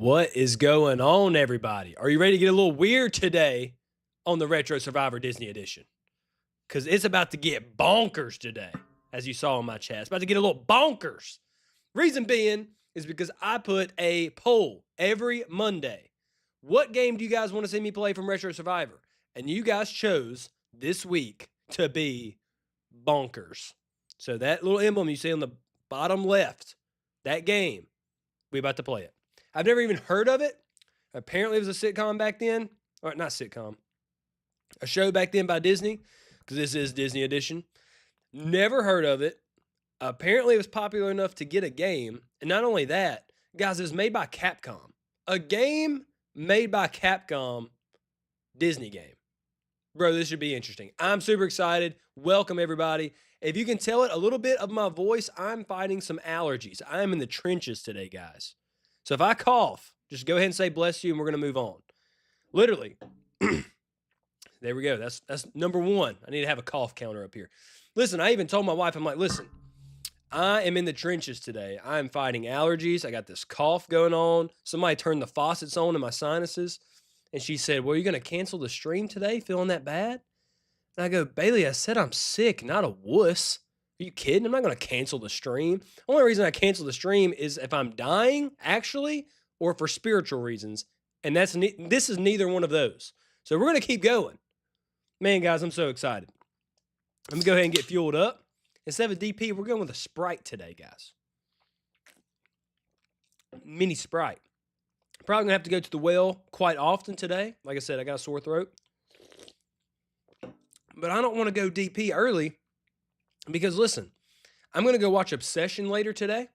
What is going on, everybody? Are you ready to get a little weird today on the Retro Survivor Disney Edition? Because it's about to get bonkers today, as you saw in my chat. It's about to get a little bonkers. Reason being is because I put a poll every Monday. What game do you guys want to see me play from Retro Survivor? And you guys chose this week to be Bonkers. So that little emblem you see on the bottom left, that game, we about to play it. I've never even heard of it. Apparently it was a sitcom back then. Or not sitcom. A show back then by Disney, because this is Disney Edition. Never heard of it. Apparently it was popular enough to get a game. And not only that, guys, it was made by Capcom. A game made by Capcom, Disney game. Bro, this should be interesting. I'm super excited. Welcome, everybody. If you can tell it a little bit of my voice, I'm fighting some allergies. I am in the trenches today, guys. So if I cough, just go ahead and say bless you, and we're going to move on. Literally. There we go. That's number one. I need to have a cough counter up here. Listen, I even told my wife, I'm like, listen, I am in the trenches today. I am fighting allergies. I got this cough going on. Somebody turned the faucets on in my sinuses. And she said, well, are you going to cancel the stream today? Feeling that bad? And I go, Bailey, I said I'm sick, not a wuss. Are you kidding? I'm not going to cancel the stream. Only reason I cancel the stream is if I'm dying, actually, or for spiritual reasons. And this is neither one of those. So we're going to keep going. Man, guys, I'm so excited. Let me go ahead and get fueled up. Instead of a DP, we're going with a Sprite today, guys. Mini Sprite. Probably going to have to go to the well quite often today. Like I said, I got a sore throat. But I don't want to go DP early because, listen, I'm going to go watch Obsession later today.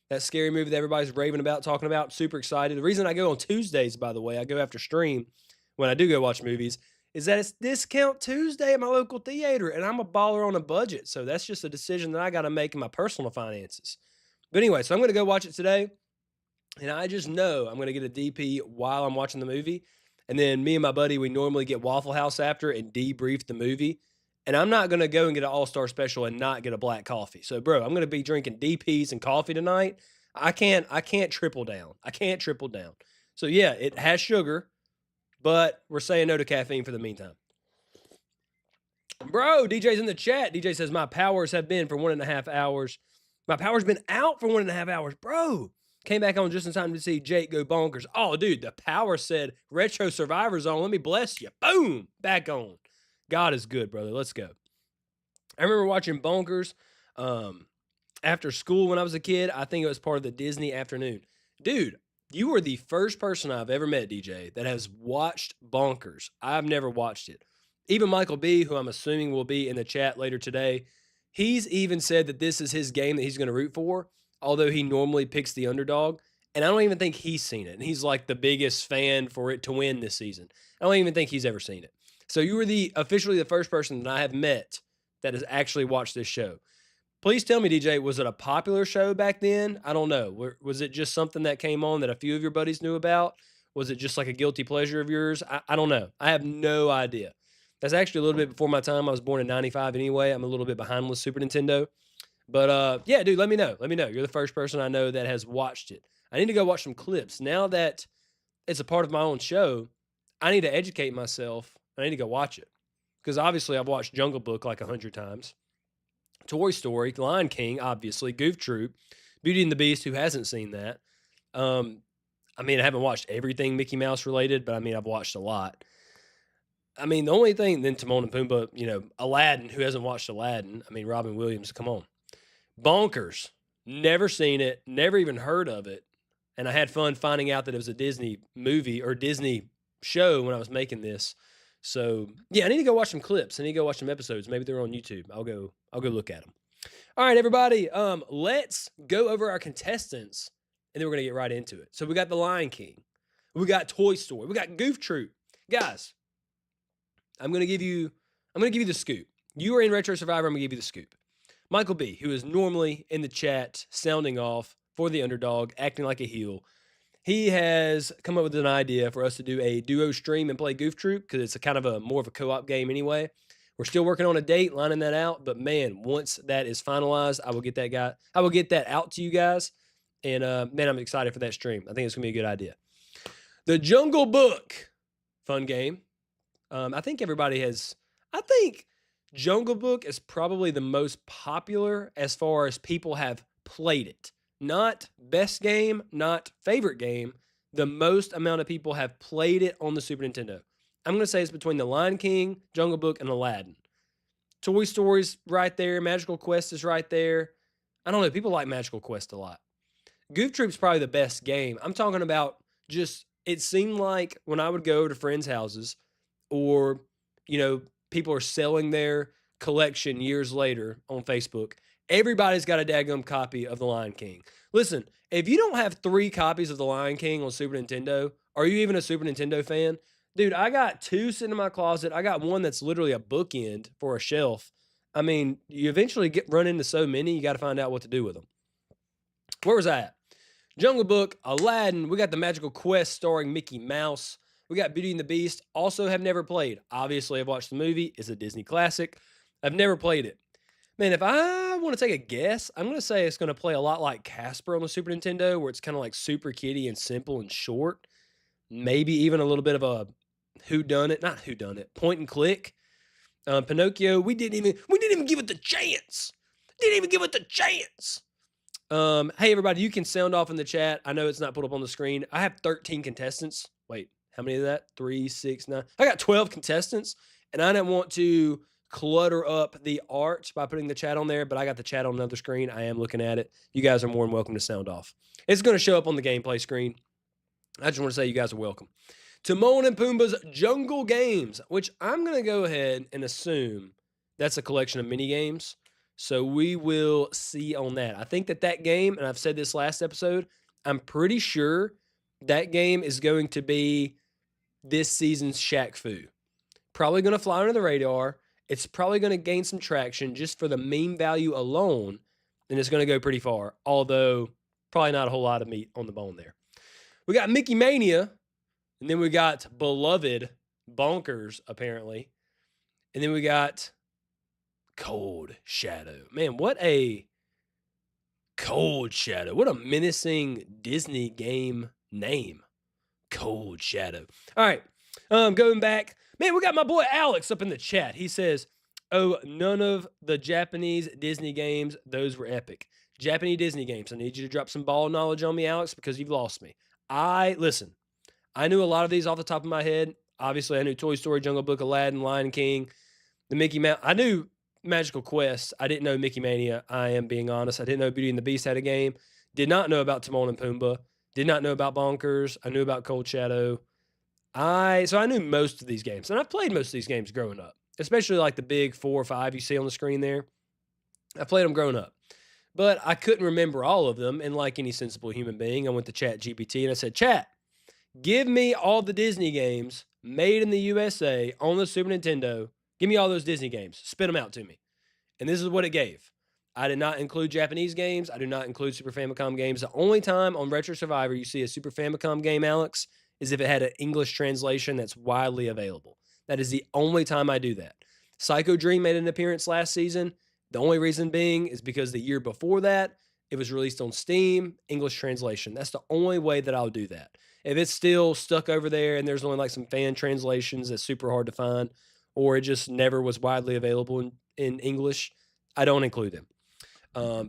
That scary movie that everybody's raving about, talking about. Super excited. The reason I go on Tuesdays, by the way, I go after stream when I do go watch movies, is that it's Discount Tuesday at my local theater, and I'm a baller on a budget. So that's just a decision that I got to make in my personal finances. But anyway, so I'm going to go watch it today. And I just know I'm going to get a DP while I'm watching the movie. And then me and my buddy, we normally get Waffle House after and debrief the movie. And I'm not going to go and get an all-star special and not get a black coffee. So, bro, I'm going to be drinking DPs and coffee tonight. I can't triple down. I can't triple down. So, yeah, it has sugar, but we're saying no to caffeine for the meantime. Bro, DJ's in the chat. DJ says, my powers have been for 1.5 hours. My power's been out for 1.5 hours. Bro. Came back on just in time to see Jake go bonkers. Oh, dude, the power said Retro Survivor Zone. Let me bless you. Boom. Back on. God is good, brother. Let's go. I remember watching Bonkers after school when I was a kid. I think it was part of the Disney afternoon. Dude, you were the first person I've ever met, DJ, that has watched Bonkers. I've never watched it. Even Michael B., who I'm assuming will be in the chat later today, he's even said that this is his game that he's going to root for, although he normally picks the underdog. And I don't even think he's seen it. And he's like the biggest fan for it to win this season. I don't even think he's ever seen it. So you were officially the first person that I have met that has actually watched this show. Please tell me, DJ, was it a popular show back then? I don't know. Was it just something that came on that a few of your buddies knew about? Was it just like a guilty pleasure of yours? I don't know. I have no idea. That's actually a little bit before my time. I was born in 95 anyway. I'm a little bit behind with Super Nintendo. But, yeah, dude, let me know. Let me know. You're the first person I know that has watched it. I need to go watch some clips. Now that it's a part of my own show, I need to educate myself. I need to go watch it. Because obviously I've watched Jungle Book like 100 times. Toy Story, Lion King, obviously, Goof Troop, Beauty and the Beast, who hasn't seen that. I mean, I haven't watched everything Mickey Mouse related, but I mean, I've watched a lot. I mean, the only thing, then Timon and Pumbaa, you know, Aladdin, who hasn't watched Aladdin? I mean, Robin Williams, come on. Bonkers, never seen it, never even heard of it. And I had fun finding out that it was a Disney movie or Disney show when I was making this. So yeah, I need to go watch some clips. I need to go watch some episodes. Maybe they're on YouTube. I'll go look at them. All right, everybody. Let's go over our contestants and then we're going to get right into it. So we got the Lion King. We got Toy Story. We got Goof Troop. Guys, I'm going to give you the scoop. You are in Retro Survivor. I'm going to give you the scoop. Michael B., who is normally in the chat sounding off for the underdog, acting like a heel, he has come up with an idea for us to do a duo stream and play Goof Troop because it's a kind of a more of a co-op game anyway. We're still working on a date, lining that out, but man, once that is finalized, I will get that out to you guys. And man, I'm excited for that stream. I think it's gonna be a good idea. The Jungle Book. Fun game. I think everybody has. I think Jungle Book is probably the most popular as far as people have played it. Not best game, not favorite game. The most amount of people have played it on the Super Nintendo. I'm going to say it's between The Lion King, Jungle Book, and Aladdin. Toy Story's right there. Magical Quest is right there. I don't know. People like Magical Quest a lot. Goof Troop's probably the best game. I'm talking about just, it seemed like when I would go to friends' houses or, people are selling their collection years later on Facebook, everybody's got a daggum copy of The Lion King. Listen, if you don't have 3 copies of The Lion King on Super Nintendo, are you even a Super Nintendo fan? Dude, I got 2 sitting in my closet. I got one that's literally a bookend for a shelf. I mean, you eventually run into so many, you got to find out what to do with them. Where was I at? Jungle Book, Aladdin. We got the Magical Quest starring Mickey Mouse. We got Beauty and the Beast. Also have never played. Obviously, I've watched the movie. It's a Disney classic. I've never played it. Man, if I want to take a guess, I'm going to say it's going to play a lot like Casper on the Super Nintendo, where it's kind of like super kiddie and simple and short. Maybe even a little bit of a point and click. Pinocchio, we didn't even give it the chance. Didn't even give it the chance. Hey everybody, you can sound off in the chat. I know it's not put up on the screen. I have 13 contestants. Wait, how many of that? 3, 6, 9. I got 12 contestants, and I didn't want to clutter up the art by putting the chat on there, but I got the chat on another screen. I am looking at it. You guys are more than welcome to sound off. It's going to show up on the gameplay screen. I just want to say you guys are welcome. Timon and Pumbaa's Jungle Games, which I'm going to go ahead and assume that's a collection of mini games. So we will see on that. I think that game, and I've said this last episode, I'm pretty sure that game is going to be this season's Shaq Fu. Probably going to fly under the radar. It's probably going to gain some traction just for the meme value alone, and it's going to go pretty far, although probably not a whole lot of meat on the bone there. We got Mickey Mania, and then we got beloved Bonkers, apparently, and then we got Cold Shadow. Man, what a Cold Shadow. What a menacing Disney game name. Cold Shadow. All right, going back. Man, we got my boy Alex up in the chat. He says, oh, none of the Japanese Disney games, those were epic. Japanese Disney games. I need you to drop some ball knowledge on me, Alex, because you've lost me. Listen, I knew a lot of these off the top of my head. Obviously, I knew Toy Story, Jungle Book, Aladdin, Lion King, the Mickey Mouse. I knew Magical Quest. I didn't know Mickey Mania. I am being honest. I didn't know Beauty and the Beast had a game. Did not know about Timon and Pumbaa. Did not know about Bonkers. I knew about Cold Shadow. So I knew most of these games, and I've played most of these games growing up, especially like the big 4 or 5 you see on the screen there. I played them growing up, but I couldn't remember all of them. And like any sensible human being, I went to Chat GPT and I said, Chat, give me all the Disney games made in the USA on the Super Nintendo. Give me all those Disney games. Spit them out to me. And this is what it gave. I did not include Japanese games. I do not include Super Famicom games. The only time on Retro Survivor you see a Super Famicom game, Alex, is if it had an English translation that's widely available. That is the only time I do that. Psycho Dream made an appearance last season. The only reason being is because the year before that, it was released on Steam, English translation. That's the only way that I'll do that. If it's still stuck over there and there's only like some fan translations that's super hard to find, or it just never was widely available in English, I don't include them.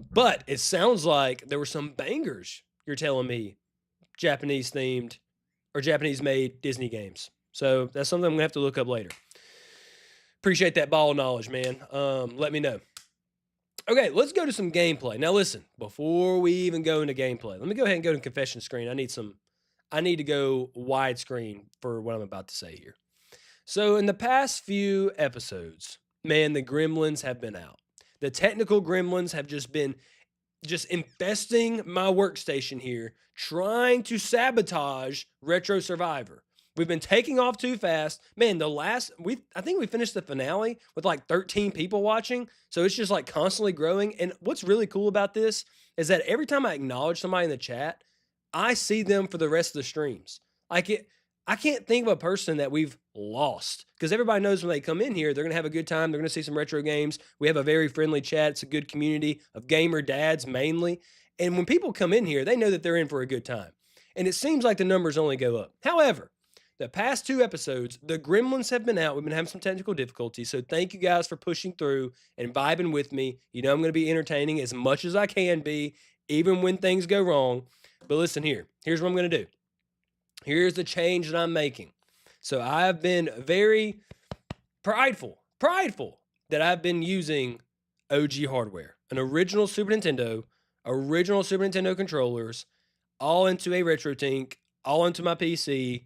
But it sounds like there were some bangers, you're telling me, Japanese themed or Japanese made Disney games. So that's something I'm gonna have to look up later. Appreciate that ball knowledge, man. Let me know. Okay, let's go to some gameplay. Now listen, before we even go into gameplay, let me go ahead and go to confession screen. I need to go widescreen for what I'm about to say here. So in the past few episodes, man, the gremlins have been out. The technical gremlins have just been infesting my workstation here, trying to sabotage Retro Survivor. We've been taking off too fast. Man, I think we finished the finale with like 13 people watching. So it's just like constantly growing. And what's really cool about this is that every time I acknowledge somebody in the chat, I see them for the rest of the streams. I can't think of a person that we've lost because everybody knows when they come in here, they're going to have a good time. They're going to see some retro games. We have a very friendly chat. It's a good community of gamer dads mainly. And when people come in here, they know that they're in for a good time. And it seems like the numbers only go up. However, the past 2 episodes, the gremlins have been out. We've been having some technical difficulties. So thank you guys for pushing through and vibing with me. You know, I'm going to be entertaining as much as I can be, even when things go wrong. But listen here. Here's what I'm going to do. Here's the change that I'm making. So I've been very prideful that I've been using OG hardware, an original Super Nintendo controllers, all into a RetroTink, all into my PC,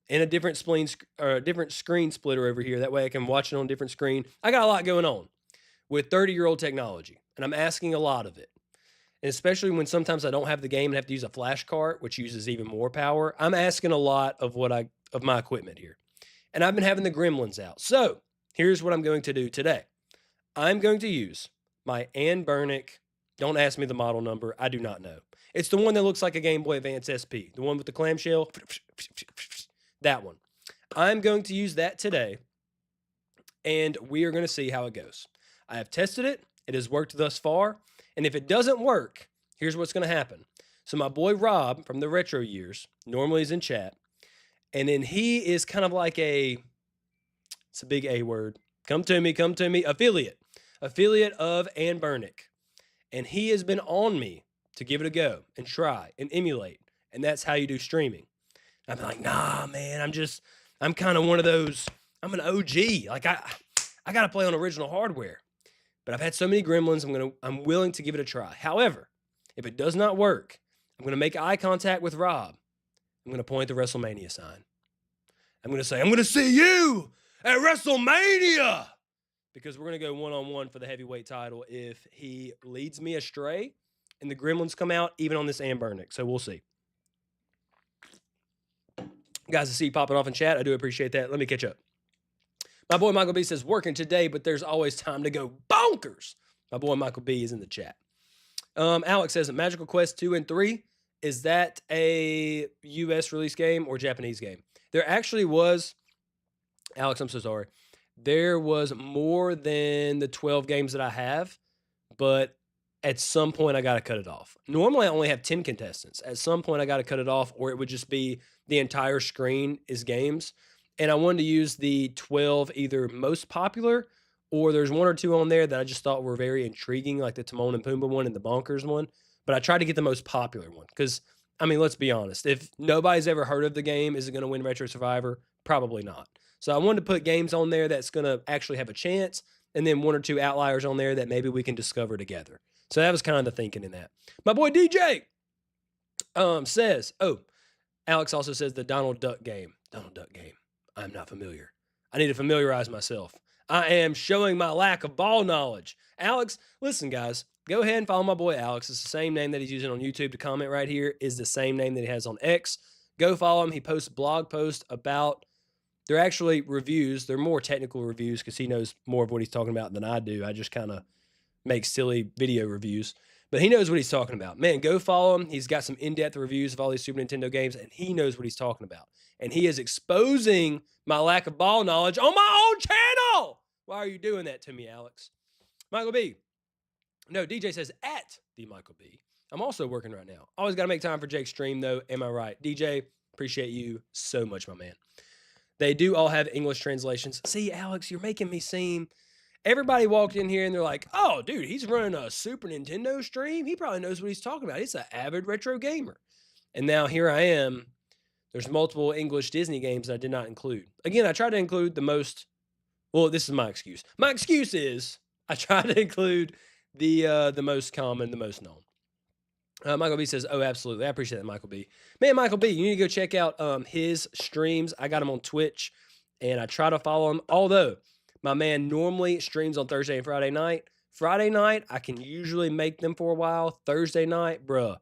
and a different screen splitter over here. That way I can watch it on a different screen. I got a lot going on with 30-year-old technology, and I'm asking a lot of it. And especially when sometimes I don't have the game and have to use a flash cart, which uses even more power. I'm asking a lot of my equipment here. And I've been having the gremlins out. So here's what I'm going to do today. I'm going to use my Anbernic. Don't ask me the model number. I do not know. It's the one that looks like a Game Boy Advance SP. The one with the clamshell. That one. I'm going to use that today. And we are going to see how it goes. I have tested it. It has worked thus far. And if it doesn't work, here's what's going to happen. So my boy Rob from the Retro Years normally is in chat. And then he is kind of like it's a big A word. Come to me. Affiliate of Anbernic. And he has been on me to give it a go and try and emulate. And that's how you do streaming. I'm like, nah, man, I'm kind of one of those, I'm an OG. Like I got to play on original hardware. But I've had so many gremlins, I'm willing to give it a try. However, if it does not work, I'm going to make eye contact with Rob. I'm going to point the WrestleMania sign. I'm going to say, I'm going to see you at WrestleMania. Because we're going to go one-on-one for the heavyweight title if he leads me astray and the gremlins come out, even on this Anbernic. So we'll see. Guys, I see you popping off in chat. I do appreciate that. Let me catch up. My boy Michael B says, working today, but there's always time to go bonkers. My boy Michael B is in the chat. Alex says, Magical Quest 2 and 3, is that a U.S. release game or Japanese game? There actually was, Alex, I'm so sorry. There was more than the 12 games that I have, but at some point I got to cut it off. Normally I only have 10 contestants. At some point I got to cut it off, or it would just be the entire screen is games. And I wanted to use the 12 either most popular, or there's 1 or 2 on there that I just thought were very intriguing, like the Timon and Pumbaa one and the Bonkers one. But I tried to get the most popular one because, I mean, let's be honest. If nobody's ever heard of the game, is it going to win Retro Survivor? Probably not. So I wanted to put games on there that's going to actually have a chance, and then 1 or 2 outliers on there that maybe we can discover together. So that was kind of the thinking in that. My boy DJ says, Alex also says the Donald Duck game. I'm not familiar. I need to familiarize myself. I am showing my lack of ball knowledge. Alex, listen, guys, go ahead and follow my boy Alex. It's the same name that he's using on YouTube. To comment right here is the same name that he has on X. Go follow him. He posts blog posts about, they're actually reviews. They're more technical reviews because he knows more of what he's talking about than I do. I just kind of make silly video reviews. But he knows what he's talking about. Man, go follow him. He's got some in-depth reviews of all these Super Nintendo games, and he knows what he's talking about. And he is exposing my lack of ball knowledge on my own channel. Why are you doing that to me, Alex? Michael B. No, DJ says, at the Michael B. I'm also working right now. Always got to make time for Jake's stream, though. Am I right? DJ, appreciate you so much, my man. They do all have English translations. See, Alex, you're making me seem... Everybody walked in here and they're like, oh, dude, he's running a Super Nintendo stream. He probably knows what he's talking about. He's an avid retro gamer. And now here I am. There's multiple English Disney games that I did not include. Again, I tried to include the most, well, this is my excuse. My excuse is I tried to include the most common, the most known. Michael B says, oh, absolutely. I appreciate that, Michael B. Man, Michael B, you need to go check out his streams. I got him on Twitch, and I try to follow him. Although, my man normally streams on Thursday and Friday night. Friday night, I can usually make them for a while. Thursday night, bruh,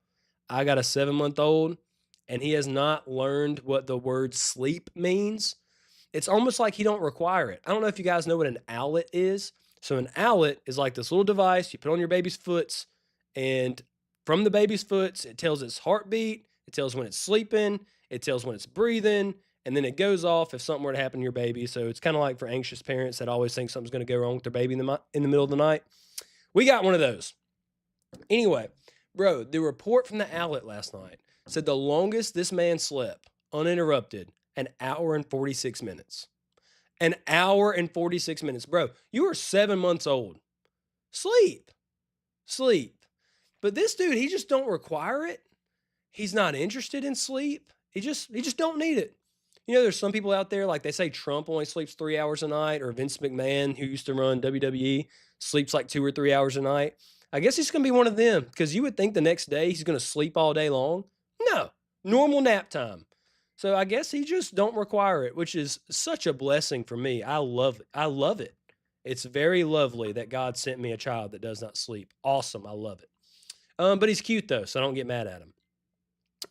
I got a 7-month-old, and he has not learned what the word sleep means. It's almost like he don't require it. I don't know if you guys know what an owlet is. So an owlet is like this little device you put on your baby's foots, and from the baby's foots, it tells its heartbeat, it tells when it's sleeping, it tells when it's breathing, and then it goes off if something were to happen to your baby. So it's kind of like for anxious parents that always think something's going to go wrong with their baby in the middle of the night. We got one of those. Anyway, bro, the report from the owlet last night said the longest this man slept uninterrupted, an hour and 46 minutes. An hour and 46 minutes. Bro, you are 7 months old. Sleep. Sleep. But this dude, he just don't require it. He's not interested in sleep. He just don't need it. You know, there's some people out there, like they say Trump only sleeps 3 hours a night, or Vince McMahon, who used to run WWE, sleeps like 2 or 3 hours a night. I guess he's going to be one of them, because you would think the next day he's going to sleep all day long. No, normal nap time. So I guess he just don't require it, which is such a blessing for me. I love it. I love it. It's very lovely that God sent me a child that does not sleep. Awesome. I love it. But he's cute though, so I don't get mad at him.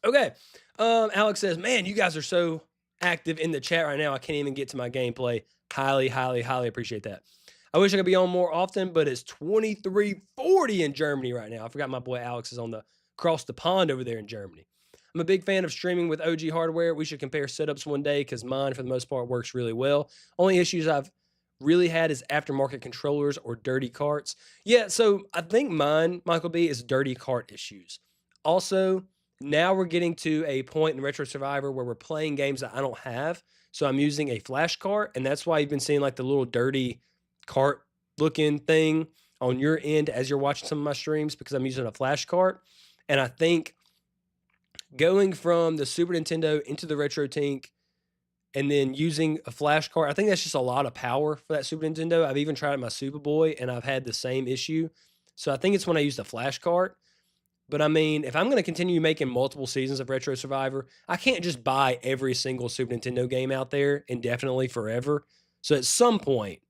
Okay. Alex says, man, you guys are so active in the chat right now. I can't even get to my gameplay. Highly, highly, highly appreciate that. I wish I could be on more often, but it's 23:40 in Germany right now. I forgot my boy Alex is on the across the pond over there in Germany. I'm a big fan of streaming with OG hardware. We should compare setups one day because mine, for the most part, works really well. Only issues I've really had is aftermarket controllers or dirty carts. Yeah, so I think mine, Michael B, is dirty cart issues. Also, now we're getting to a point in Retro Survivor where we're playing games that I don't have. So I'm using a flash cart, and that's why you've been seeing like the little dirty cart looking thing on your end as you're watching some of my streams, because I'm using a flash cart. And I think going from the Super Nintendo into the Retro Tink and then using a flash cart, I think that's just a lot of power for that Super Nintendo. I've even tried it on my Super Boy and I've had the same issue. So I think it's when I use the flash cart. But I mean, if I'm going to continue making multiple seasons of Retro Survivor, I can't just buy every single Super Nintendo game out there indefinitely forever. So at some point,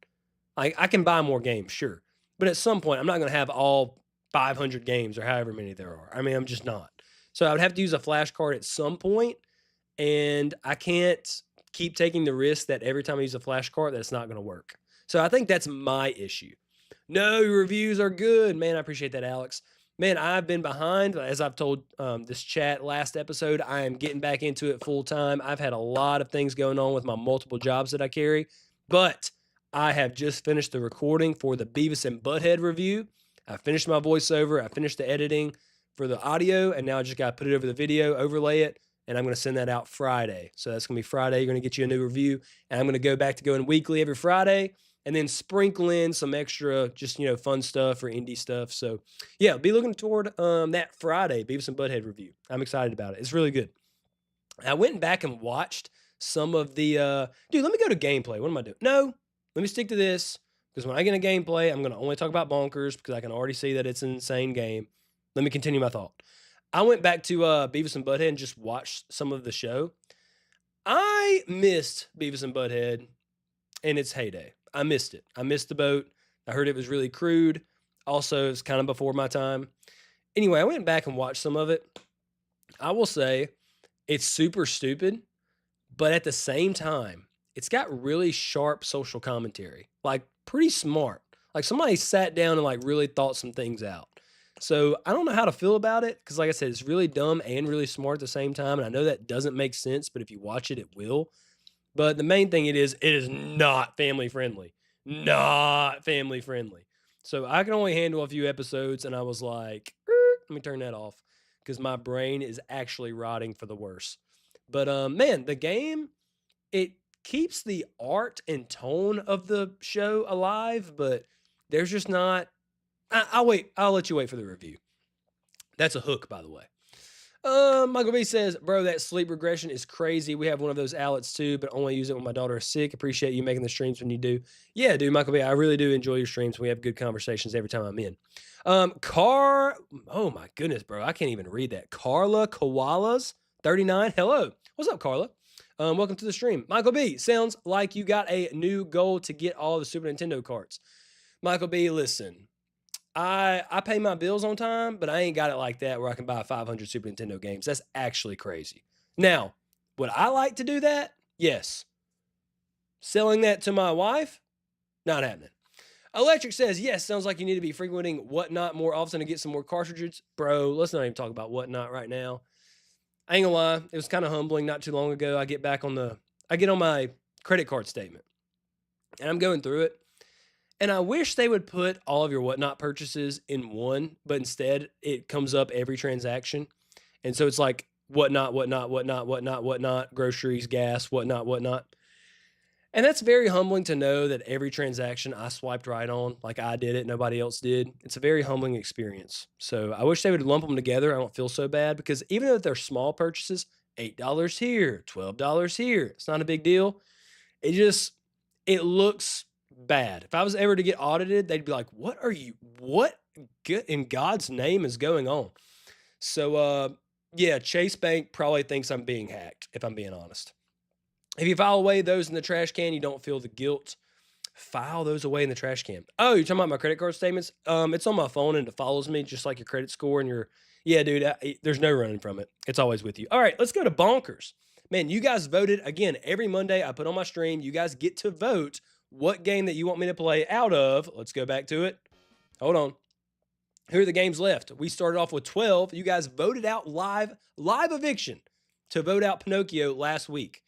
I can buy more games, sure. But at some point, I'm not going to have all 500 games or however many there are. I mean, I'm just not. So I would have to use a flash card at some point, and I can't keep taking the risk that every time I use a flash card that it's not going to work. So I think that's my issue. No, your reviews are good. Man, I appreciate that, Alex. Man, I've been behind. As I've told this chat last episode, I am getting back into it full time. I've had a lot of things going on with my multiple jobs that I carry, but I have just finished the recording for the Beavis and Butthead review. I finished my voiceover. I finished the editing for the audio, and now I just got to put it over the video, overlay it, and I'm going to send that out Friday. So that's going to be Friday. You're going to get you a new review, and I'm going to go back to going weekly every Friday, and then sprinkle in some extra, just, you know, fun stuff or indie stuff. So yeah, be looking toward that Friday Beavis and Butthead review. I'm excited about it. It's really good. I went back and watched some of the dude, let me go to gameplay. What am I doing? No, let me stick to this, because when I get a gameplay, I'm going to only talk about Bonkers because I can already see that it's an insane game. Let me continue my thought. I went back to Beavis and Butthead and just watched some of the show. I missed Beavis and Butthead in its heyday. I missed it. I missed the boat. I heard it was really crude. Also, it's kind of before my time. Anyway, I went back and watched some of it. I will say it's super stupid, but at the same time, it's got really sharp social commentary, like pretty smart. Like somebody sat down and like really thought some things out. So I don't know how to feel about it, because like I said, it's really dumb and really smart at the same time. And I know that doesn't make sense, but if you watch it, it will. But the main thing it is not family friendly. Not family friendly. So I can only handle a few episodes, and I was like, let me turn that off, because my brain is actually rotting for the worse. But man, the game, it keeps the art and tone of the show alive, but there's just not. I'll wait. I'll let you wait for the review. That's a hook, by the way. Michael B says, bro, that sleep regression is crazy. We have one of those outlets too, but only use it when my daughter is sick. Appreciate you making the streams when you do. Yeah, dude, Michael B, I really do enjoy your streams. We have good conversations every time I'm in. Oh my goodness, bro. I can't even read that. Carla Koalas 39. Hello. What's up, Carla? Welcome to the stream. Michael B, sounds like you got a new goal to get all the Super Nintendo carts. Michael B, listen. I pay my bills on time, but I ain't got it like that where I can buy 500 Super Nintendo games. That's actually crazy. Now, would I like to do that? Yes. Selling that to my wife? Not happening. Electric says, yes, sounds like you need to be frequenting Whatnot more often to get some more cartridges. Bro, let's not even talk about Whatnot right now. I ain't gonna lie, it was kind of humbling not too long ago. I get on my credit card statement, and I'm going through it. And I wish they would put all of your Whatnot purchases in one, but instead it comes up every transaction. And so it's like whatnot, whatnot, whatnot, whatnot, whatnot, groceries, gas, whatnot, whatnot. And that's very humbling to know that every transaction I swiped right on, like I did it, nobody else did. It's a very humbling experience. So I wish they would lump them together. I don't feel so bad because even though they're small purchases, $8 here, $12 here, it's not a big deal. It looks bad. If I was ever to get audited, they'd be like, what in God's name is going on? So, yeah, Chase Bank probably thinks I'm being hacked, if I'm being honest. If you file away those in the trash can, you don't feel the guilt. File those away in the trash can. Oh, you're talking about my credit card statements? It's on my phone and it follows me just like your credit score and yeah, dude, there's no running from it. It's always with you. All right, let's go to Bonkers. Man, you guys voted again. Every Monday I put on my stream, you guys get to vote what game that you want me to play out of. Let's go back to it. Hold on. Here are the games left. We started off with 12. You guys voted out live Eviction to vote out Pinocchio last week.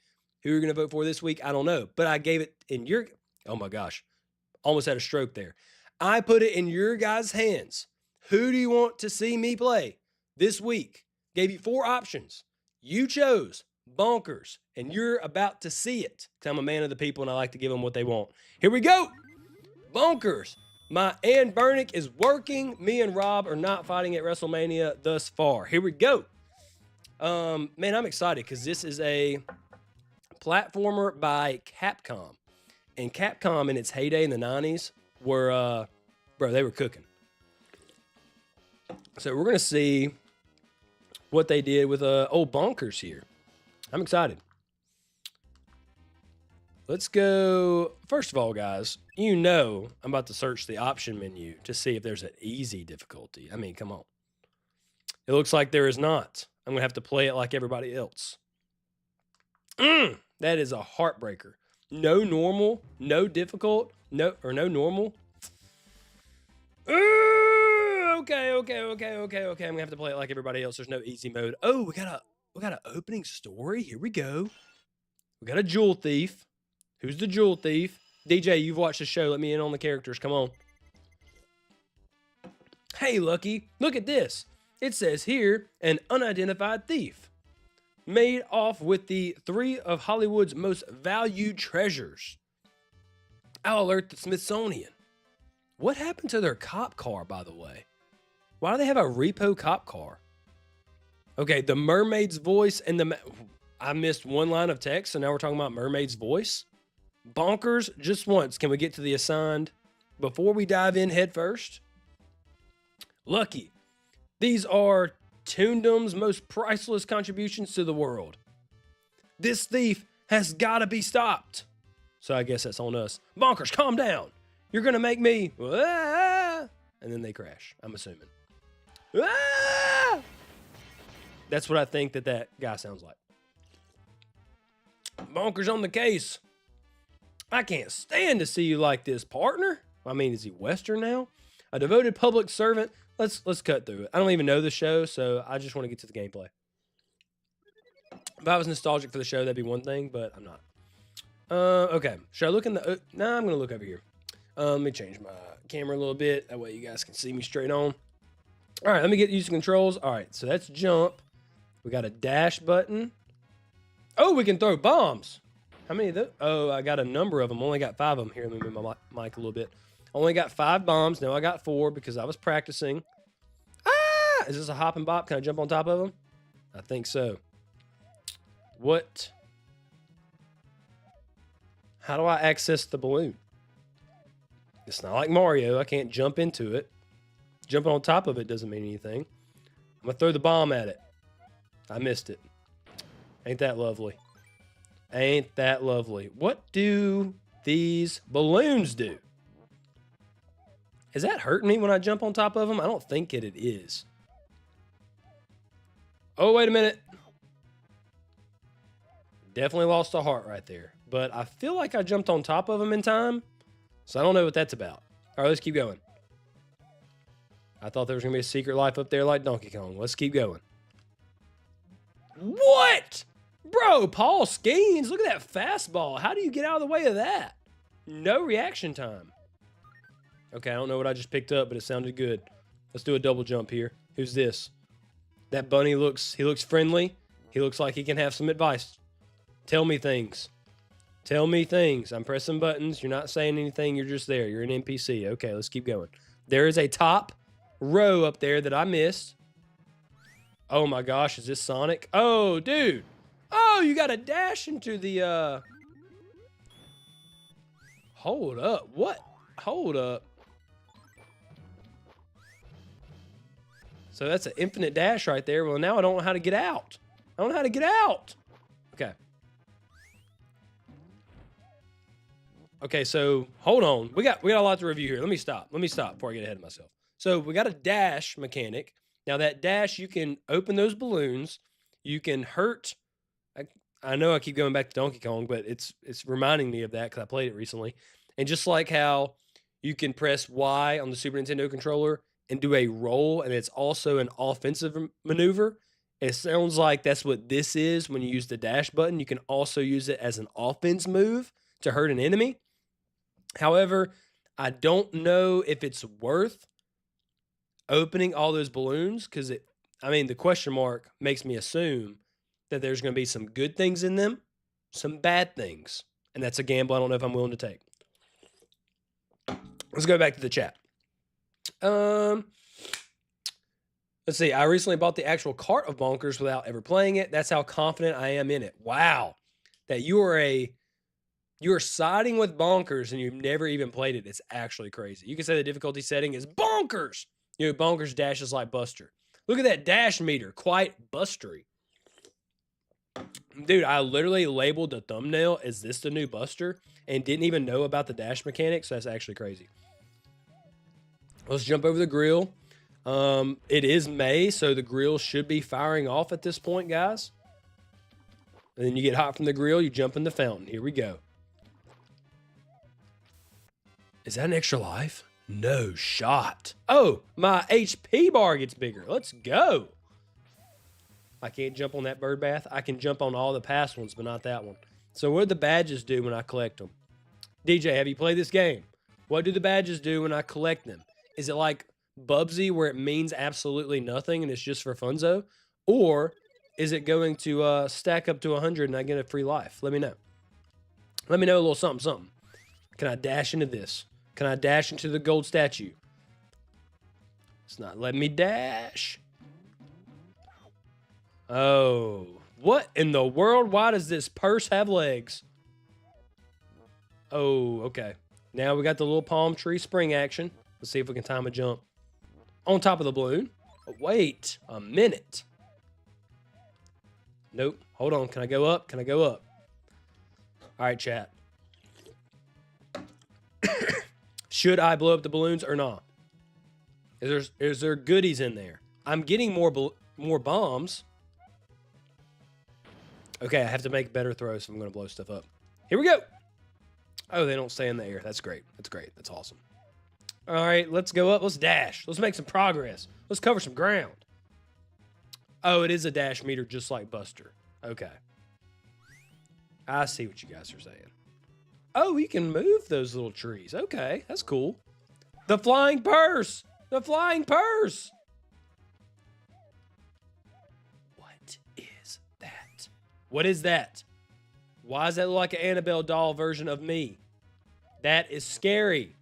Who you're going to vote for this week, I don't know. But I gave it in your, oh my gosh, almost had a stroke there. I put it in your guys' hands. Who do you want to see me play this week? Gave you 4 options. You chose Bonkers, and you're about to see it. Because I'm a man of the people, and I like to give them what they want. Here we go. Bonkers. My Ann Bernick is working. Me and Rob are not fighting at WrestleMania thus far. Here we go. Man, I'm excited because this is a platformer by Capcom. And Capcom in its heyday in the 90s were, they were cooking. So we're going to see what they did with old Bonkers here. I'm excited. Let's go. First of all, guys, you know I'm about to search the option menu to see if there's an easy difficulty. I mean, come on. It looks like there is not. I'm going to have to play it like everybody else. That is a heartbreaker. No normal, no difficult, no normal. Okay. I'm gonna have to play it like everybody else. There's no easy mode. Oh, we got an opening story. Here we go. We got a jewel thief. Who's the jewel thief? DJ, you've watched the show. Let me in on the characters. Come on. Hey, Lucky, look at this. It says here, an unidentified thief made off with the 3 of Hollywood's most valued treasures. I'll alert the Smithsonian. What happened to their cop car, by the way? Why do they have a repo cop car? Okay, the mermaid's voice and I missed one line of text, so now we're talking about mermaid's voice. Bonkers, just once. Can we get to the assigned before we dive in head first? Lucky. These are Toondom's most priceless contributions to the world. This thief has got to be stopped. So I guess that's on us. Bonkers, calm down. You're going to make me... And then they crash, I'm assuming. That's what I think that guy sounds like. Bonkers on the case. I can't stand to see you like this, partner. I mean, is he Western now? A devoted public servant. Let's cut through it. I don't even know the show, so I just want to get to the gameplay. If I was nostalgic for the show, that'd be one thing, but I'm not. Okay. Should I look in the... Nah, I'm going to look over here. Let me change my camera a little bit. That way you guys can see me straight on. All right, let me get used to controls. All right, so that's jump. We got a dash button. Oh, we can throw bombs. How many of those? Oh, I got a number of them. Only got 5 of them. Here, let me move my mic a little bit. Only got 5 bombs. Now I got 4 because I was practicing. Ah! Is this a hop and bop? Can I jump on top of them? I think so. What? How do I access the balloon? It's not like Mario. I can't jump into it. Jumping on top of it doesn't mean anything. I'm going to throw the bomb at it. I missed it. Ain't that lovely? Ain't that lovely? What do these balloons do? Is that hurting me when I jump on top of them? I don't think it is. Oh, wait a minute. Definitely lost a heart right there. But I feel like I jumped on top of them in time. So I don't know what that's about. All right, let's keep going. I thought there was going to be a secret life up there like Donkey Kong. Let's keep going. What? Bro, Paul Skeens, look at that fastball. How do you get out of the way of that? No reaction time. Okay, I don't know what I just picked up, but it sounded good. Let's do a double jump here. Who's this? That bunny looks friendly. He looks like he can have some advice. Tell me things. Tell me things. I'm pressing buttons. You're not saying anything. You're just there. You're an NPC. Okay, let's keep going. There is a top row up there that I missed. Oh my gosh, is this Sonic? Oh, dude. Oh, you got to dash into the, Hold up. What? Hold up. So that's an infinite dash right there. Well, now I don't know how to get out. I don't know how to get out. Okay. Okay, so hold on. We got a lot to review here. Let me stop before I get ahead of myself. So we got a dash mechanic. Now that dash, you can open those balloons. You can hurt. I know I keep going back to Donkey Kong, but it's reminding me of that because I played it recently. And just like how you can press Y on the Super Nintendo controller and do a roll, and it's also an offensive maneuver. It sounds like that's what this is when you use the dash button. You can also use it as an offense move to hurt an enemy. However, I don't know if it's worth opening all those balloons because the question mark makes me assume that there's going to be some good things in them, some bad things. And that's a gamble I don't know if I'm willing to take. Let's go back to the chat. Let's see. I recently bought the actual cart of Bonkers without ever playing it. That's how confident I am in it. Wow. That you're siding with Bonkers and you've never even played it. It's actually crazy. You can say the difficulty setting is Bonkers. Bonkers dashes like Buster. Look at that dash meter. Quite bustery. Dude, I literally labeled the thumbnail, is this the new Buster? And didn't even know about the dash mechanics. So that's actually crazy. Let's jump over the grill. It is May, so the grill should be firing off at this point, guys. And then you get hot from the grill, you jump in the fountain. Here we go. Is that an extra life? No shot. Oh, my HP bar gets bigger. Let's go. I can't jump on that bird bath. I can jump on all the past ones, but not that one. So what do the badges do when I collect them? DJ, have you played this game? What do the badges do when I collect them? Is it like Bubsy where it means absolutely nothing and it's just for funzo? Or is it going to stack up to 100 and I get a free life? Let me know. Let me know a little something. Can I dash into this? Can I dash into the gold statue? It's not letting me dash. Oh, what in the world? Why does this purse have legs? Oh, okay. Now we got the little palm tree spring action. Let's see if we can time a jump. On top of the balloon. Wait a minute. Nope. Hold on. Can I go up? Can I go up? All right, chat. Should I blow up the balloons or not? Is there goodies in there? I'm getting more bombs. Okay, I have to make better throws if I'm going to blow stuff up. Here we go. Oh, they don't stay in the air. That's great. That's great. That's awesome. All right, let's go up. Let's dash. Let's make some progress. Let's cover some ground. Oh, it is a dash meter just like Buster. Okay. I see what you guys are saying. Oh, you can move those little trees. Okay, that's cool. The flying purse. The flying purse. What is that? What is that? Why does that look like an Annabelle doll version of me? That is scary.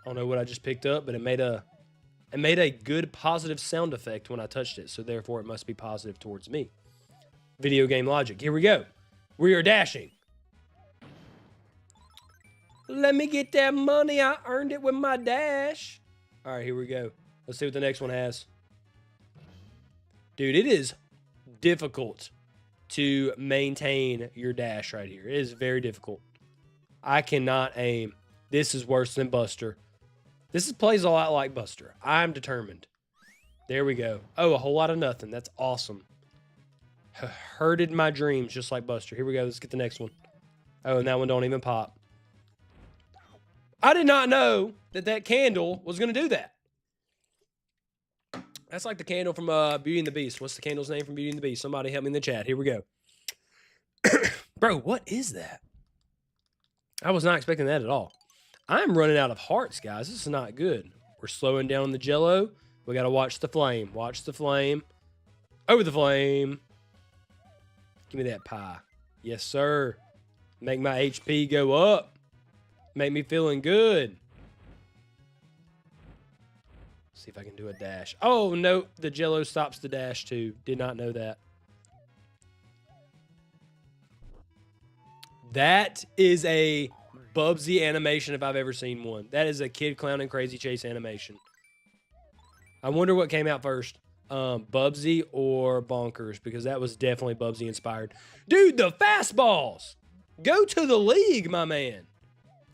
I don't know what I just picked up, but it made a good positive sound effect when I touched it, so therefore it must be positive towards me. Video game logic. Here we go. We are dashing. Let me get that money. I earned it with my dash. All right, here we go. Let's see what the next one has. Dude, it is difficult to maintain your dash right here. It is very difficult. I cannot aim. This is worse than Buster. This plays a lot like Buster. I'm determined. There we go. Oh, a whole lot of nothing. That's awesome. Hurted my dreams just like Buster. Here we go. Let's get the next one. Oh, and that one don't even pop. I did not know that candle was going to do that. That's like the candle from Beauty and the Beast. What's the candle's name from Beauty and the Beast? Somebody help me in the chat. Here we go. Bro, what is that? I was not expecting that at all. I'm running out of hearts, guys. This is not good. We're slowing down the jello. We got to watch the flame. Watch the flame. Over the flame. Give me that pie. Yes, sir. Make my HP go up. Make me feeling good. See if I can do a dash. Oh, no. The Jello stops the dash, too. Did not know that. That is a Bubsy animation if I've ever seen one. That is a Kid Clown and Crazy Chase animation. I wonder what came out first. Bubsy or Bonkers, because that was definitely Bubsy inspired. Dude, the fastballs! Go to the league, my man.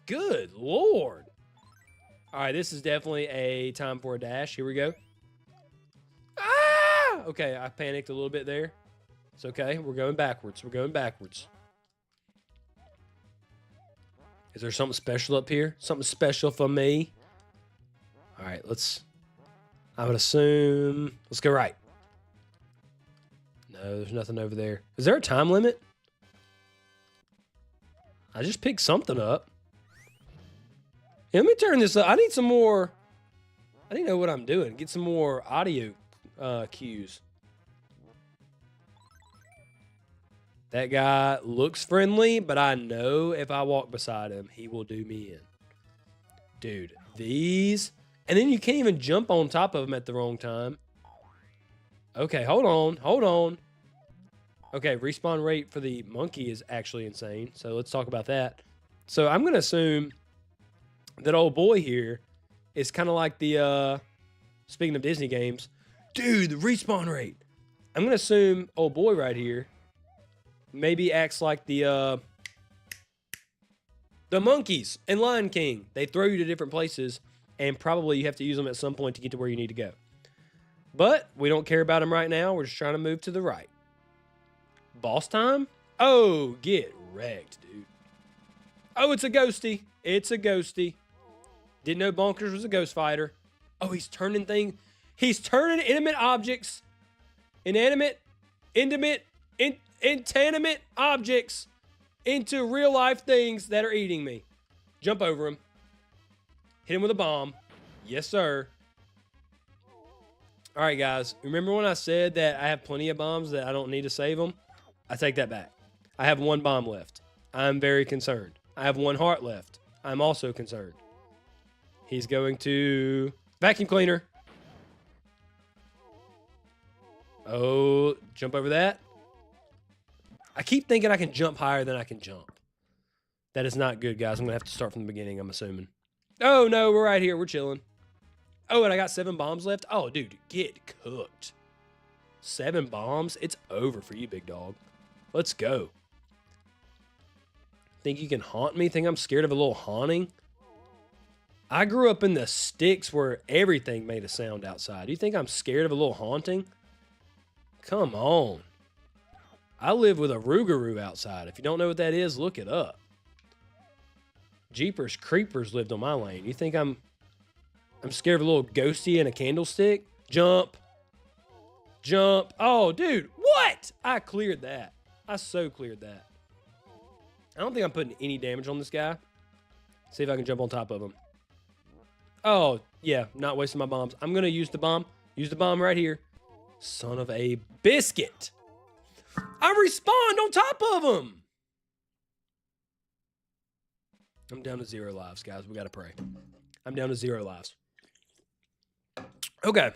Good Lord. All right, this is definitely a time for a dash. Here we go. Ah! Okay, I panicked a little bit there. It's okay. We're going backwards. We're going backwards. Is there something special up here? Something special for me? All right, I would assume, let's go right. No, there's nothing over there. Is there a time limit? I just picked something up. Yeah, let me turn this up. I need some more. I need to know what I'm doing. Get some more audio cues. That guy looks friendly, but I know if I walk beside him, he will do me in. Dude, these... And then you can't even jump on top of them at the wrong time. Okay, hold on. Hold on. Okay, respawn rate for the monkey is actually insane. So let's talk about that. So I'm going to assume that old boy here is kind of like the... speaking of Disney games. Dude, the respawn rate. I'm going to assume old boy right here maybe acts like the monkeys in Lion King. They throw you to different places, and probably you have to use them at some point to get to where you need to go. But we don't care about them right now. We're just trying to move to the right. Boss time? Oh, get wrecked, dude. Oh, it's a ghosty. It's a ghosty. Didn't know Bonkers was a ghost fighter. Oh, he's turning things. He's turning inanimate objects, inanimate objects into real life things that are eating me. Jump over him. Hit him with a bomb. Yes, sir. All right, guys. Remember when I said that I have plenty of bombs that I don't need to save them? I take that back. I have one bomb left. I'm very concerned. I have one heart left. I'm also concerned. He's going to vacuum cleaner. Oh, jump over that. I keep thinking I can jump higher than I can jump. That is not good, guys. I'm going to have to start from the beginning, I'm assuming. Oh, no, we're right here. We're chilling. Oh, and I got 7 bombs left. Oh, dude, get cooked. 7 bombs? It's over for you, big dog. Let's go. Think you can haunt me? Think I'm scared of a little haunting? I grew up in the sticks where everything made a sound outside. Do you think I'm scared of a little haunting? Come on. I live with a Rougarou outside. If you don't know what that is, look it up. Jeepers Creepers lived on my lane. You think I'm scared of a little ghosty and a candlestick? Jump. Jump. Oh, dude. What? I cleared that. I so cleared that. I don't think I'm putting any damage on this guy. See if I can jump on top of him. Oh, yeah. Not wasting my bombs. I'm going to use the bomb. Use the bomb right here. Son of a biscuit. I respawned on top of him. I'm down to 0 lives, guys. We got to pray. I'm down to 0 lives. Okay.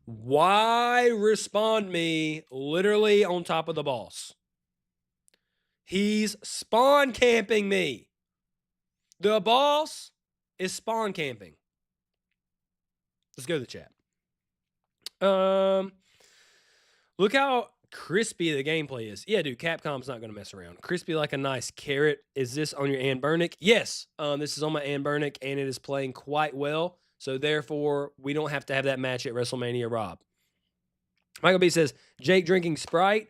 Why respawn me literally on top of the boss? He's spawn camping me. The boss is spawn camping. Let's go to the chat. Look how crispy the gameplay is. Yeah, dude, Capcom's not going to mess around. Crispy like a nice carrot. Is this on your Ann Burnick? Yes, this is on my Ann Burnick, and it is playing quite well. So, therefore, we don't have to have that match at WrestleMania, Rob. Michael B says, Jake drinking Sprite.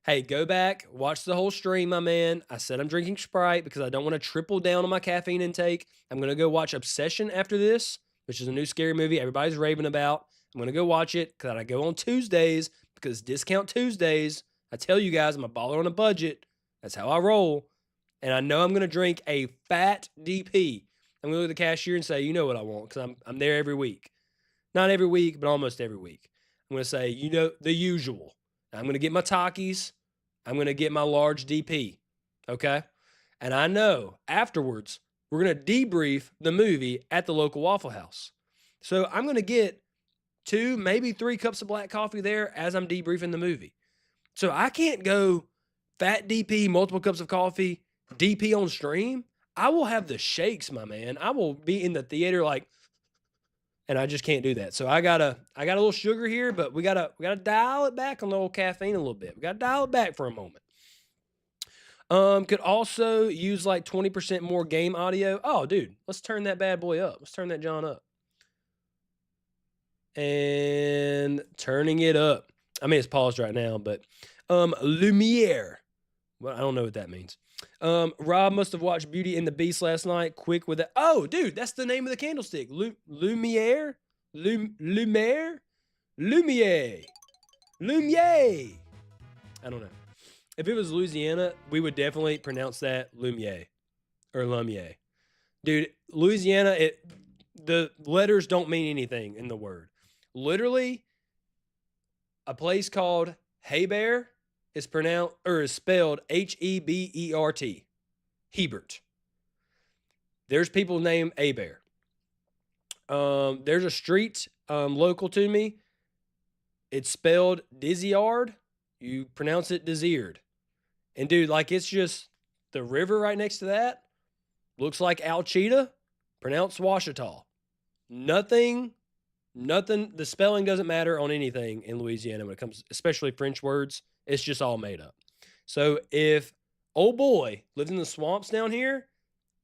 Hey, go back, watch the whole stream, my man. I said I'm drinking Sprite because I don't want to triple down on my caffeine intake. I'm going to go watch Obsession after this, which is a new scary movie everybody's raving about. I'm going to go watch it because I go on Tuesdays because discount Tuesdays. I tell you guys, I'm a baller on a budget. That's how I roll. And I know I'm going to drink a fat DP. I'm going to look at the cashier and say, you know what I want, because I'm there every week. Not every week, but almost every week. I'm going to say, you know, the usual. I'm going to get my Takis. I'm going to get my large DP. Okay. And I know afterwards, we're going to debrief the movie at the local Waffle House. So I'm going to get 2, maybe 3 cups of black coffee there as I'm debriefing the movie. So I can't go fat DP, multiple cups of coffee, DP on stream. I will have the shakes, my man. I will be in the theater like, and I just can't do that. So I got a little sugar here, but we gotta dial it back on the old caffeine a little bit. We gotta dial it back for a moment. Could also use like 20% more game audio. Oh, dude, let's turn that bad boy up. Let's turn that John up. And turning it up. I mean, it's paused right now, but Lumiere. Well, I don't know what that means. Rob must have watched Beauty and the Beast last night. Quick with it. Oh, dude, that's the name of the candlestick. Lumiere? Lumiere? Lumiere. Lumiere. I don't know. If it was Louisiana, we would definitely pronounce that Lumiere or Lumiere. Dude, Louisiana, the letters don't mean anything in the word. Literally, a place called Hebert is pronounced or is spelled Hebert. Hebert. There's people named Hebert. There's a street local to me. It's spelled Diziard. You pronounce it Desired. And dude, like it's just the river right next to that looks like Alchita, pronounced Washita. Nothing. The spelling doesn't matter on anything in Louisiana when it comes, especially French words. It's just all made up. So if old boy lived in the swamps down here,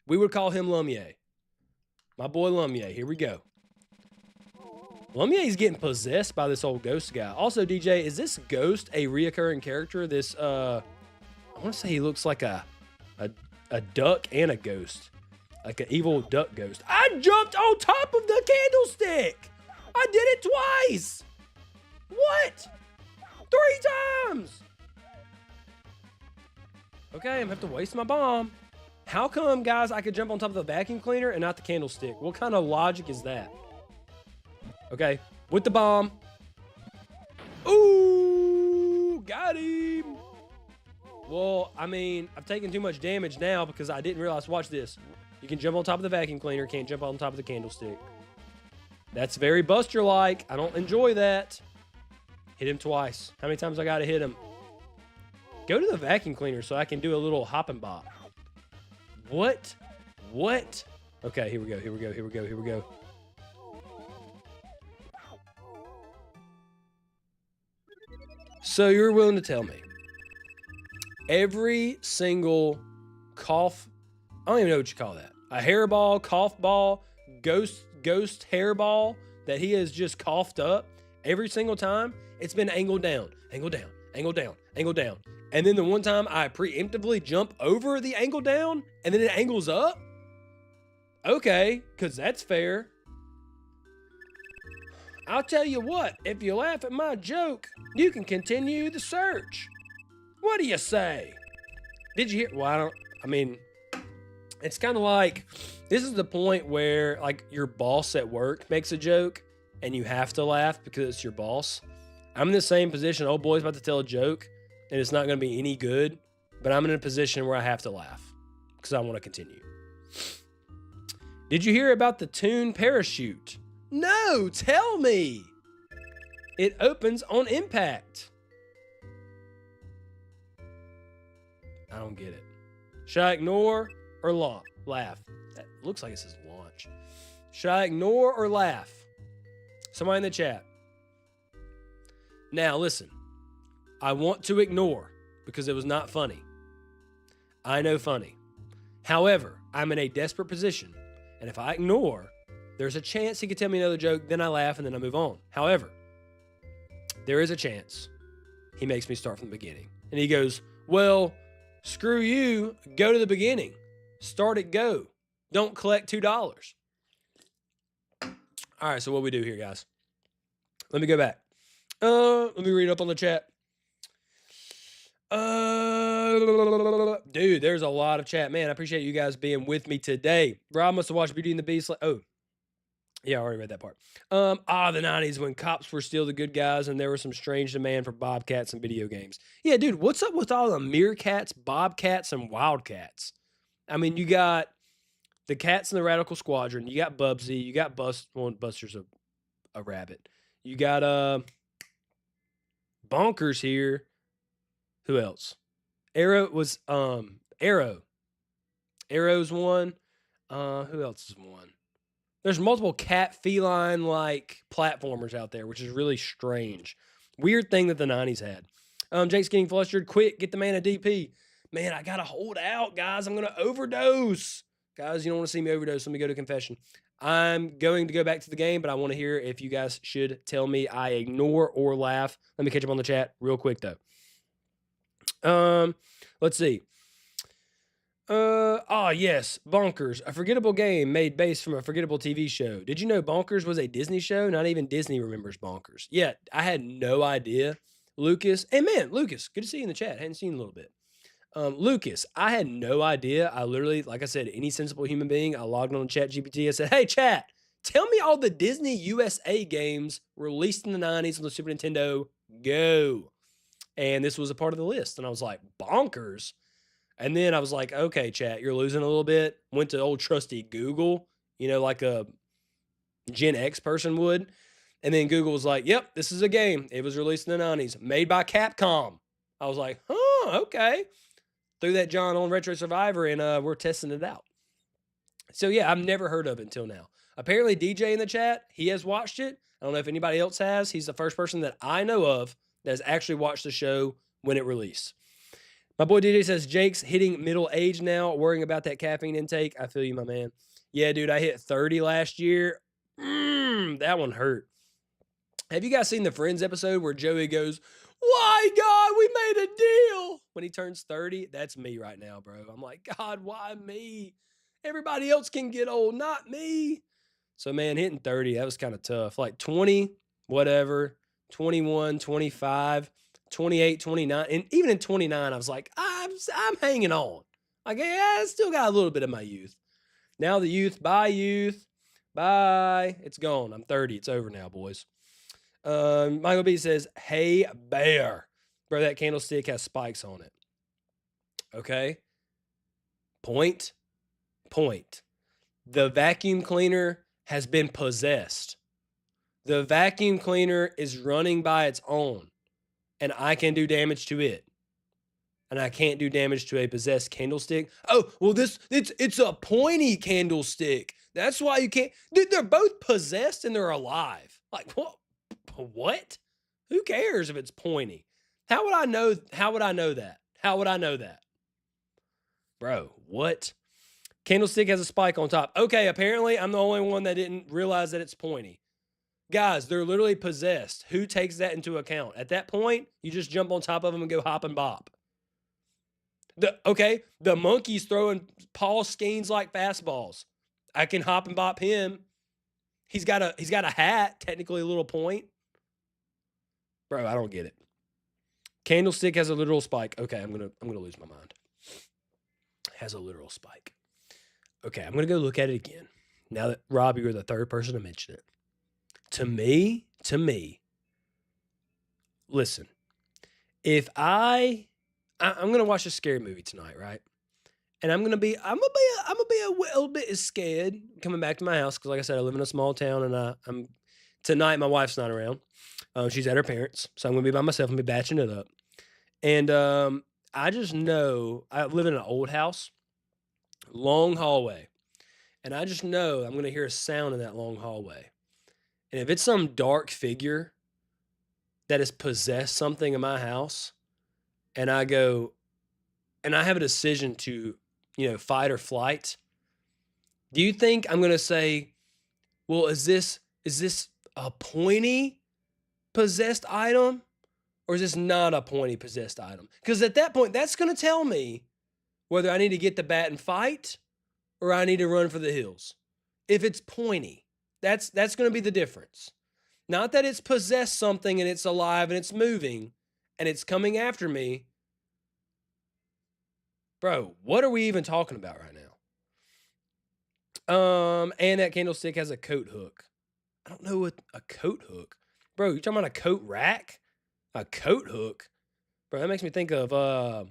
we would call him Lumiere. My boy Lumiere. Here we go. Lumiere's getting possessed by this old ghost guy. Also, DJ, is this ghost a reoccurring character? This, I want to say he looks like a duck and a ghost. Like an evil duck ghost. I jumped on top of the candlestick. I did it twice. What? 3 times. Okay, I'm gonna have to waste my bomb. How come, guys, I could jump on top of the vacuum cleaner and not the candlestick? What kind of logic is that? Okay, with the bomb. Ooh, got him. Well, I mean, I've taken too much damage now because I didn't realize. Watch this. You can jump on top of the vacuum cleaner, can't jump on top of the candlestick. That's very Buster-like. I don't enjoy that. Hit him twice. How many times I got to hit him? Go to the vacuum cleaner so I can do a little hop and bop. What? What? Okay, here we go. So you're willing to tell me every single cough, I don't even know what you call that. A hairball, cough ball, ghost hairball that he has just coughed up every single time, it's been angled down. And then the one time I preemptively jump over the angle down and then it angles up? Okay, because that's fair. I'll tell you what, if you laugh at my joke, you can continue the search. What do you say? Did you hear? Well, it's kind of like, this is the point where like your boss at work makes a joke and you have to laugh because it's your boss. I'm in the same position. Old boy's about to tell a joke and it's not going to be any good, but I'm in a position where I have to laugh because I want to continue. Did you hear about the Toon parachute? No, tell me. It opens on impact. I don't get it. Should I ignore or laugh? That looks like it says launch. Should I ignore or laugh? Somebody in the chat. Now, listen. I want to ignore because it was not funny. I know funny. However, I'm in a desperate position. And if I ignore, there's a chance he could tell me another joke, then I laugh, and then I move on. However, there is a chance he makes me start from the beginning. And he goes, well, screw you, go to the beginning. Start at go. Don't collect $2. All right, so what we do here, guys. Let me go back. Let me read up on the chat. Dude, there's a lot of chat. Man, I appreciate you guys being with me today. Rob must have watched Beauty and the Beast. Yeah, I already read that part. The 90s when cops were still the good guys and there was some strange demand for bobcats and video games. Yeah, dude, what's up with all the meerkats, bobcats, and wildcats? I mean, you got the cats in the Radical Squadron, you got Bubsy, you got Buster's a rabbit. You got Bonkers here. Who else? Arrow was Arrow. Arrow's one. Who else is one? There's multiple cat feline like platformers out there, which is really strange. Weird thing that the 90s had. Jake's getting flustered. Quick, get the man a DP. Man, I gotta hold out, guys. I'm gonna overdose. Guys, you don't want to see me overdose. Let me go to confession. I'm going to go back to the game, but I want to hear if you guys should tell me I ignore or laugh. Let me catch up on the chat real quick though. Let's see. Yes, Bonkers, a forgettable game made based from a forgettable TV show. Did you know Bonkers was a Disney show? Not even Disney remembers Bonkers. Yeah, I had no idea. Lucas, and man, Lucas, good to see you in the chat. Hadn't seen you in a little bit. Lucas, I had no idea. I literally, like I said, any sensible human being, I logged on Chat GPT. I said, hey, chat, tell me all the Disney USA games released in the 90s on the Super Nintendo. Go. And this was a part of the list. And I was like, Bonkers? And then I was like, okay, chat, you're losing a little bit. Went to old trusty Google, like a Gen X person would. And then Google was like, yep, this is a game. It was released in the 90s, made by Capcom. I was like, okay. Threw that John on Retro Survivor, and we're testing it out. So, yeah, I've never heard of it until now. Apparently, DJ in the chat, he has watched it. I don't know if anybody else has. He's the first person that I know of that has actually watched the show when it released. My boy DJ says, Jake's hitting middle age now, worrying about that caffeine intake. I feel you, my man. Yeah, dude, I hit 30 last year. That one hurt. Have you guys seen the Friends episode where Joey goes, why, God, we made a deal? When he turns 30, that's me right now, bro. I'm like, God, why me? Everybody else can get old, not me. So, man, hitting 30, that was kind of tough. Like 20, whatever, 21, 25. 28, 29, and even in 29, I was like, I'm hanging on. Like, yeah, I still got a little bit of my youth. Now the youth, bye. It's gone. I'm 30. It's over now, boys. Michael B says, hey, bear. Bro, that candlestick has spikes on it. Okay? Point. The vacuum cleaner has been possessed. The vacuum cleaner is running by its own. And I can do damage to it. And I can't do damage to a possessed candlestick. Oh, well, it's a pointy candlestick. That's why you can't. Dude, they're both possessed and they're alive. Like, what? What? Who cares if it's pointy? How would I know that? Bro, what? Candlestick has a spike on top. Okay, apparently I'm the only one that didn't realize that it's pointy. Guys, they're literally possessed. Who takes that into account? At that point, you just jump on top of them and go hop and bop. The monkey's throwing Paul Skeens like fastballs. I can hop and bop him. He's got a hat, technically a little point. Bro, I don't get it. Candlestick has a literal spike. Okay, I'm gonna lose my mind. Has a literal spike. Okay, I'm gonna go look at it again. Now that Rob, you're the third person to mention it. To me, listen, if I'm going to watch a scary movie tonight, right? And I'm going to be a little bit scared coming back to my house. Cause like I said, I live in a small town and tonight my wife's not around. She's at her parents. So I'm going to be by myself and be batching it up. And, I just know I live in an old house, long hallway. And I just know I'm going to hear a sound in that long hallway. And if it's some dark figure that has possessed something in my house, and I have a decision to, fight or flight, do you think I'm going to say, well, is this a pointy possessed item? Or is this not a pointy possessed item? Because at that point, that's going to tell me whether I need to get the bat and fight or I need to run for the hills. If it's pointy. That's going to be the difference. Not that it's possessed something and it's alive and it's moving and it's coming after me. Bro, what are we even talking about right now? And that candlestick has a coat hook. I don't know what a coat hook. Bro, you talking about a coat rack? A coat hook? Bro, that makes me think of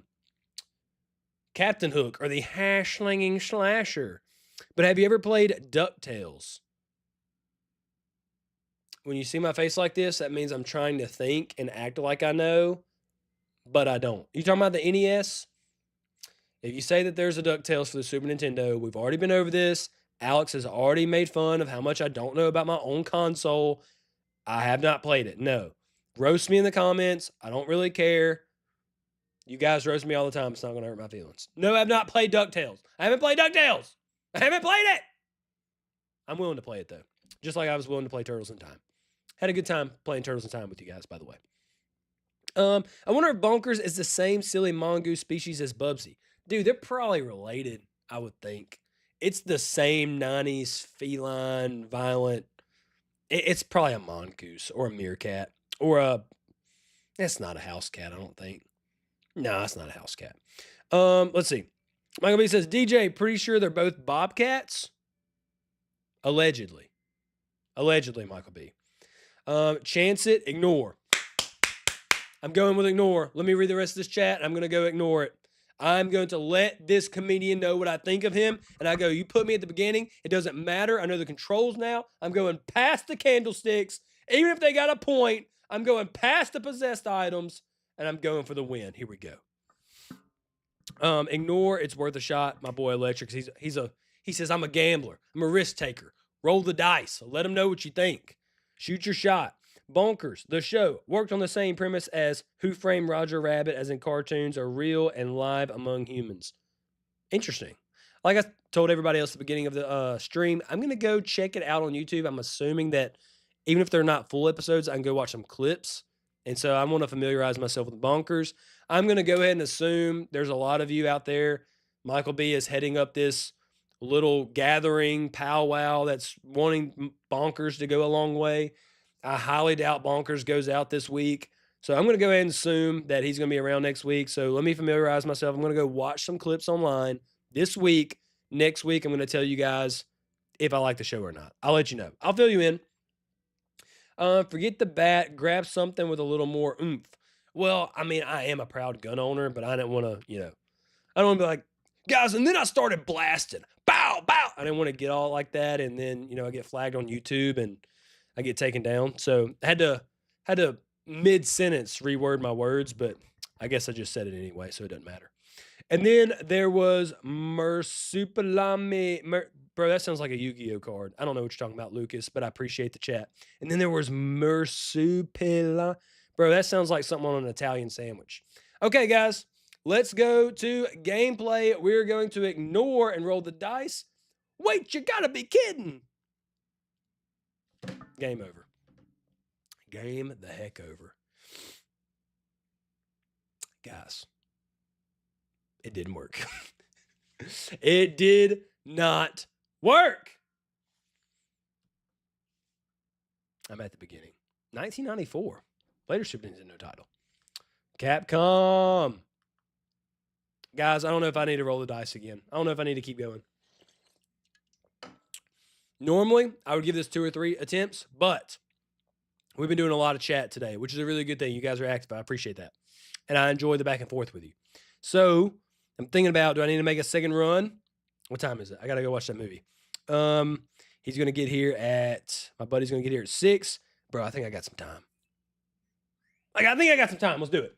Captain Hook or the hash slinging slasher. But have you ever played DuckTales? When you see my face like this, that means I'm trying to think and act like I know, but I don't. You talking about the NES? If you say that there's a DuckTales for the Super Nintendo, we've already been over this. Alex has already made fun of how much I don't know about my own console. I have not played it. No. Roast me in the comments. I don't really care. You guys roast me all the time. It's not going to hurt my feelings. No, I've not played DuckTales. I haven't played DuckTales. I haven't played it. I'm willing to play it, though. Just like I was willing to play Turtles in Time. Had a good time playing Turtles in Time with you guys, by the way. I wonder if Bonkers is the same silly mongoose species as Bubsy. Dude, they're probably related, I would think. It's the same 90s feline, violent. It's probably a mongoose or a meerkat or a. It's not a house cat, I don't think. No, it's not a house cat. Let's see. Michael B says, DJ, pretty sure they're both bobcats? Allegedly. Allegedly, Michael B. Chance it, ignore. I'm going with ignore. Let me read the rest of this chat. I'm going to go ignore it. I'm going to let this comedian know what I think of him. And I go, you put me at the beginning. It doesn't matter. I know the controls now. I'm going past the candlesticks. Even if they got a point, I'm going past the possessed items. And I'm going for the win. Here we go. Ignore. It's worth a shot. My boy Electric. He says, I'm a gambler. I'm a risk taker. Roll the dice. Let him know what you think. Shoot your shot. Bonkers, the show, worked on the same premise as Who Framed Roger Rabbit, as in cartoons are real and live among humans. Interesting. Like I told everybody else at the beginning of the stream, I'm going to go check it out on YouTube. I'm assuming that even if they're not full episodes, I can go watch some clips. And so I want to familiarize myself with Bonkers. I'm going to go ahead and assume there's a lot of you out there. Michael B is heading up this little gathering powwow that's wanting Bonkers to go a long way. I highly doubt Bonkers goes out this week. So I'm going to go ahead and assume that he's going to be around next week. So let me familiarize myself. I'm going to go watch some clips online this week. Next week, I'm going to tell you guys if I like the show or not. I'll let you know. I'll fill you in. Forget the bat. Grab something with a little more oomph. Well, I mean, I am a proud gun owner, but I didn't want to, I don't want to be like, guys, and then I started blasting. Bow, bow. I didn't want to get all like that. And then, I get flagged on YouTube and I get taken down. So I had to mid-sentence reword my words, but I guess I just said it anyway, so it doesn't matter. And then there was Mersupilami. Bro, that sounds like a Yu-Gi-Oh card. I don't know what you're talking about, Lucas, but I appreciate the chat. And then there was Mersupila. Bro, that sounds like something on an Italian sandwich. Okay, guys, let's go to gameplay. We're going to ignore and roll the dice. Wait, you gotta be kidding. Game over. Game the heck over. Guys, it didn't work. It did not work. I'm at the beginning. 1994. Later Super Nintendo title. Capcom. Guys, I don't know if I need to roll the dice again. I don't know if I need to keep going. Normally, I would give this 2 or 3 attempts, but we've been doing a lot of chat today, which is a really good thing. You guys are active. I appreciate that. And I enjoy the back and forth with you. So I'm thinking about, do I need to make a second run? What time is it? I got to go watch that movie. He's going to get here my buddy's going to get here at 6. Bro, I think I got some time. I think I got some time. Let's do it.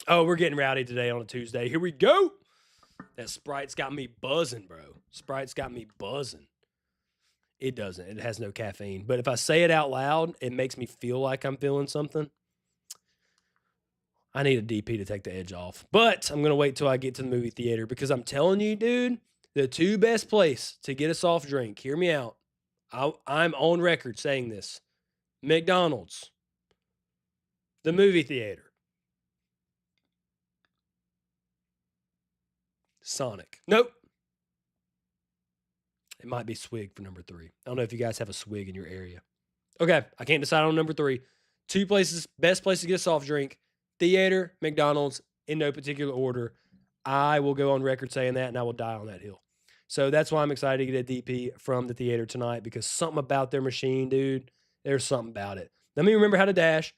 Oh, we're getting rowdy today on a Tuesday. Here we go. That Sprite's got me buzzing, bro. Sprite's got me buzzing. It doesn't. It has no caffeine. But if I say it out loud, it makes me feel like I'm feeling something. I need a DP to take the edge off. But I'm going to wait till I get to the movie theater because I'm telling you, dude, the 2 best place to get a soft drink, hear me out. I'm on record saying this. McDonald's. The movie theater. Sonic. Nope. It might be Swig for number 3. I don't know if you guys have a Swig in your area. Okay, I can't decide on number 3. 2 places, best place to get a soft drink. Theater, McDonald's, in no particular order. I will go on record saying that, and I will die on that hill. So that's why I'm excited to get a DP from the theater tonight, because something about their machine, dude, there's something about it. Let me remember how to dash.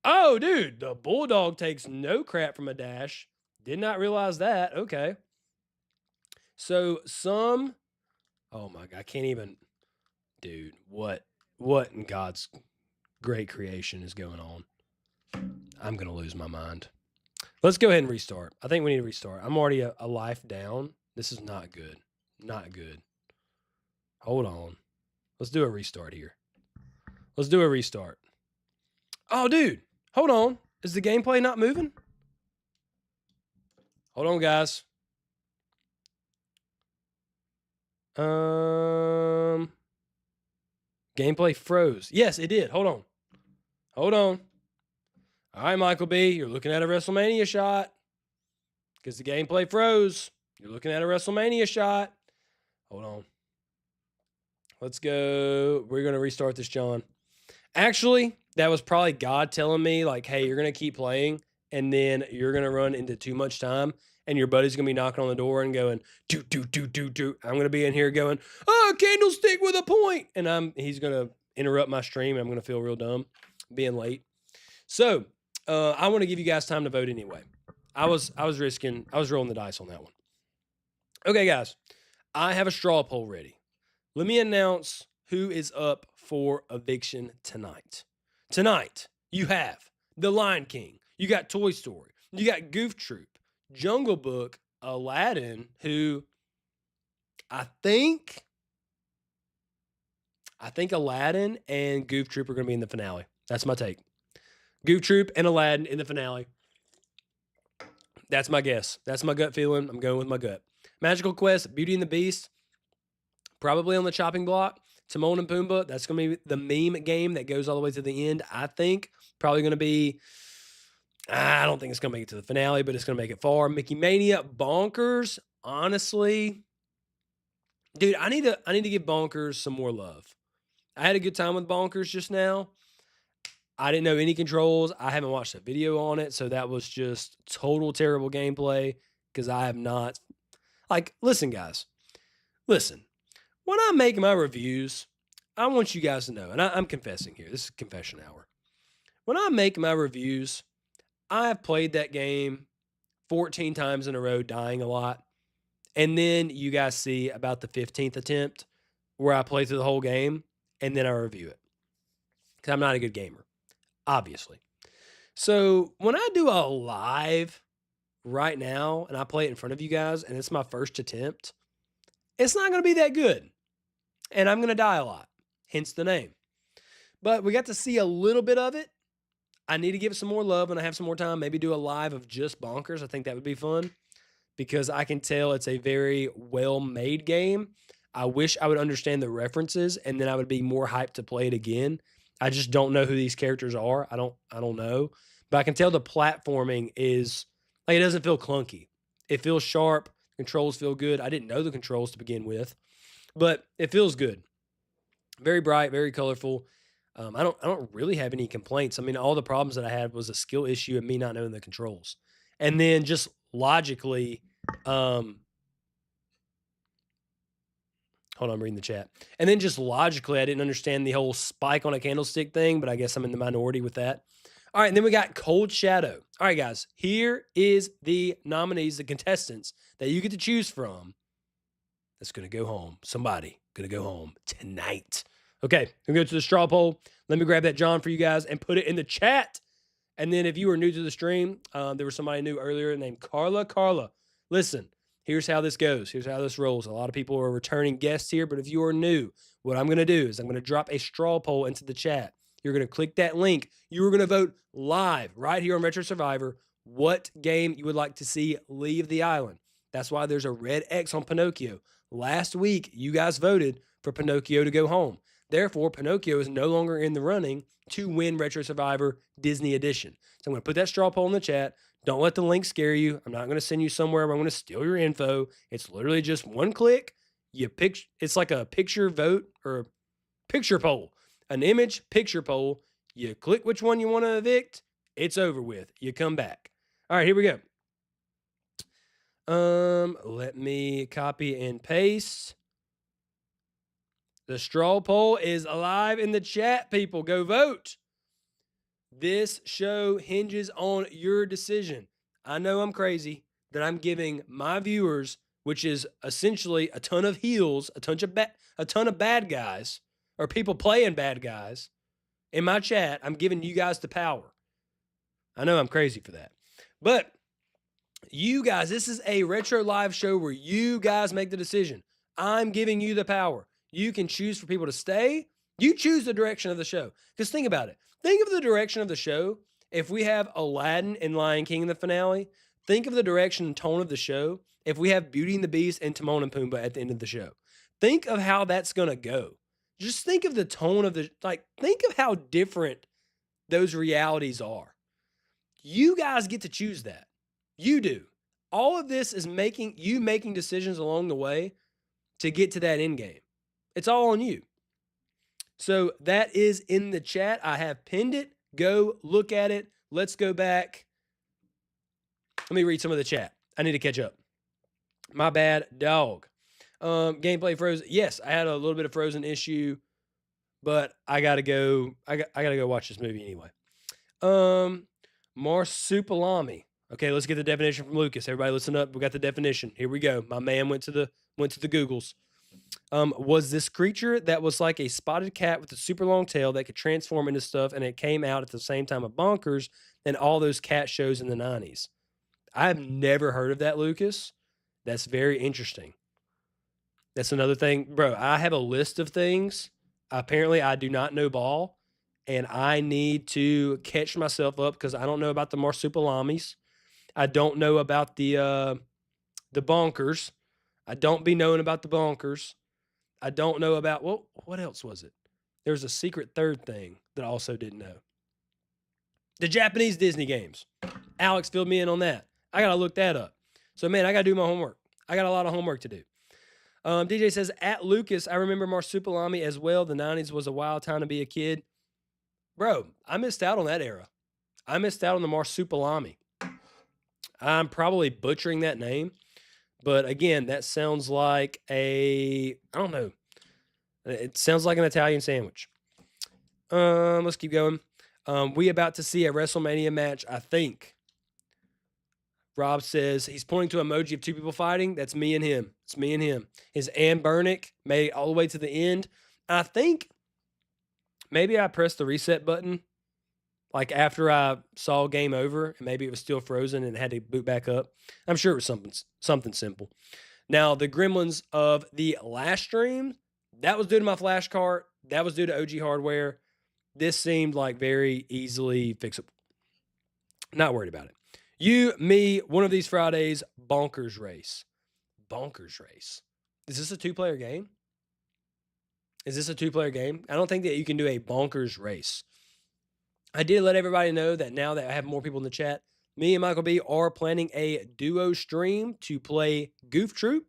Oh, dude, the Bulldog takes no crap from a dash. Did not realize that. Okay. So oh my God, I can't even, dude, what in God's great creation is going on? I'm going to lose my mind. Let's go ahead and restart. I think we need to restart. I'm already a life down. This is not good. Not good. Hold on. Let's do a restart here. Let's do a restart. Oh, dude. Hold on. Is the gameplay not moving? Hold on, guys. Gameplay froze. Yes, it did. Hold on. Hold on. All right, Michael B. You're looking at a WrestleMania shot because the gameplay froze. You're looking at a WrestleMania shot. Hold on. Let's go. We're going to restart this, John. Actually, that was probably God telling me, like, hey, you're going to keep playing, and then you're going to run into too much time, and your buddy's going to be knocking on the door and going, do. I'm going to be in here going, oh, candlestick with a point. And he's going to interrupt my stream, and I'm going to feel real dumb being late. So I want to give you guys time to vote anyway. I was rolling the dice on that one. Okay, guys, I have a straw poll ready. Let me announce who is up for Eviction tonight. Tonight, you have The Lion King. You got Toy Story. You got Goof Troop, Jungle Book, Aladdin, who I think Aladdin and Goof Troop are going to be in the finale. That's my take. Goof Troop and Aladdin in the finale. That's my guess. That's my gut feeling. I'm going with my gut. Magical Quest, Beauty and the Beast, probably on the chopping block. Timon and Pumbaa, that's going to be the meme game that goes all the way to the end, I think. Probably going to be, I don't think it's going to make it to the finale, but it's going to make it far. Mickey Mania, Bonkers, honestly, dude, I need to give Bonkers some more love. I had a good time with Bonkers just now. I didn't know any controls. I haven't watched a video on it, so that was just total terrible gameplay because I have not. Like, listen, guys. Listen. When I make my reviews, I want you guys to know, and I'm confessing here. This is confession hour. When I make my reviews, I have played that game 14 times in a row, dying a lot. And then you guys see about the 15th attempt where I play through the whole game, and then I review it. Because I'm not a good gamer, obviously. So when I do a live right now, and I play it in front of you guys, and it's my first attempt, it's not going to be that good. And I'm going to die a lot, hence the name. But we got to see a little bit of it. I need to give it some more love when I have some more time. Maybe do a live of just Bonkers. I think that would be fun because I can tell it's a very well-made game. I wish I would understand the references, and then I would be more hyped to play it again. I just don't know who these characters are. I don't know. But I can tell the platforming is, like, it doesn't feel clunky. It feels sharp. Controls feel good. I didn't know the controls to begin with. But it feels good. Very bright, very colorful. I don't really have any complaints. I mean, all the problems that I had was a skill issue and me not knowing the controls. And then just logically, hold on, I'm reading the chat. And then just logically, I didn't understand the whole spike on a candlestick thing, but I guess I'm in the minority with that. All right, and then we got Cold Shadow. All right, guys, here is the nominees, the contestants that you get to choose from. That's going to go home. Somebody going to go home tonight. Okay, we go to the straw poll. Let me grab that, John, for you guys and put it in the chat. And then if you were new to the stream, there was somebody new earlier named Carla. Carla, listen, here's how this goes. Here's how this rolls. A lot of people are returning guests here, but if you are new, what I'm going to do is I'm going to drop a straw poll into the chat. You're going to click that link. You are going to vote live right here on Retro Survivor what game you would like to see leave the island. That's why there's a red X on Pinocchio. Last week, you guys voted for Pinocchio to go home. Therefore, Pinocchio is no longer in the running to win Retro Survivor Disney Edition. So I'm going to put that straw poll in the chat. Don't let the link scare you. I'm not going to send you somewhere where I'm going to steal your info. It's literally just one click. It's like a picture vote or a picture poll. An image picture poll. You click which one you want to evict. It's over with. You come back. All right, here we go. Let me copy and paste. The straw poll is alive in the chat, people. Go vote. This show hinges on your decision. I know I'm crazy that I'm giving my viewers, which is essentially a ton of heels, a ton of bad guys, or people playing bad guys in my chat. I'm giving you guys the power. I know I'm crazy for that. But you guys, this is a retro live show where you guys make the decision. I'm giving you the power. You can choose for people to stay. You choose the direction of the show. Because think about it. Think of the direction of the show. If we have Aladdin and Lion King in the finale, think of the direction and tone of the show if we have Beauty and the Beast and Timon and Pumbaa at the end of the show. Think of how that's going to go. Just think of the tone of think of how different those realities are. You guys get to choose that. You do. All of this is making decisions along the way to get to that end game. It's all on you. So that is in the chat. I have pinned it. Go look at it. Let's go back. Let me read some of the chat. I need to catch up. My bad, dog. Gameplay frozen. Yes, I had a little bit of frozen issue, but I gotta go. I gotta go watch this movie anyway. Marsupilami. Okay, let's get the definition from Lucas. Everybody listen up. We got the definition. Here we go. My man went to the Googles. Was this creature that was like a spotted cat with a super long tail that could transform into stuff, and it came out at the same time of Bonkers and all those cat shows in the 90s. I've never heard of that, Lucas. That's very interesting. That's another thing. Bro, I have a list of things. Apparently, I do not know ball, and I need to catch myself up because I don't know about the marsupilamis. I don't know about the Bonkers. I don't be knowing about the Bonkers. I don't know about, well, what else was it? There was a secret third thing that I also didn't know. The Japanese Disney games. Alex filled me in on that. I got to look that up. So, man, I got to do my homework. I got a lot of homework to do. DJ says, at Lucas, I remember Marsupilami as well. The 90s was a wild time to be a kid. Bro, I missed out on that era. I missed out on the Marsupilami. I'm probably butchering that name. But again, that sounds like I don't know. It sounds like an Italian sandwich. Let's keep going. We about to see a WrestleMania match, I think. Rob says he's pointing to an emoji of two people fighting. That's me and him. It's me and him. His Ann Burnick made it all the way to the end. I think maybe I pressed the reset button like after I saw game over, and maybe it was still frozen and had to boot back up. I'm sure it was something simple. Now, the gremlins of the last stream, that was due to my flash cart. That was due to OG hardware. This seemed like very easily fixable. Not worried about it. You, me, one of these Fridays, Bonkers race. Bonkers race. Is this a two-player game? Is this a two-player game? I don't think that you can do a Bonkers race. I did let everybody know that now that I have more people in the chat, me and Michael B are planning a duo stream to play Goof Troop.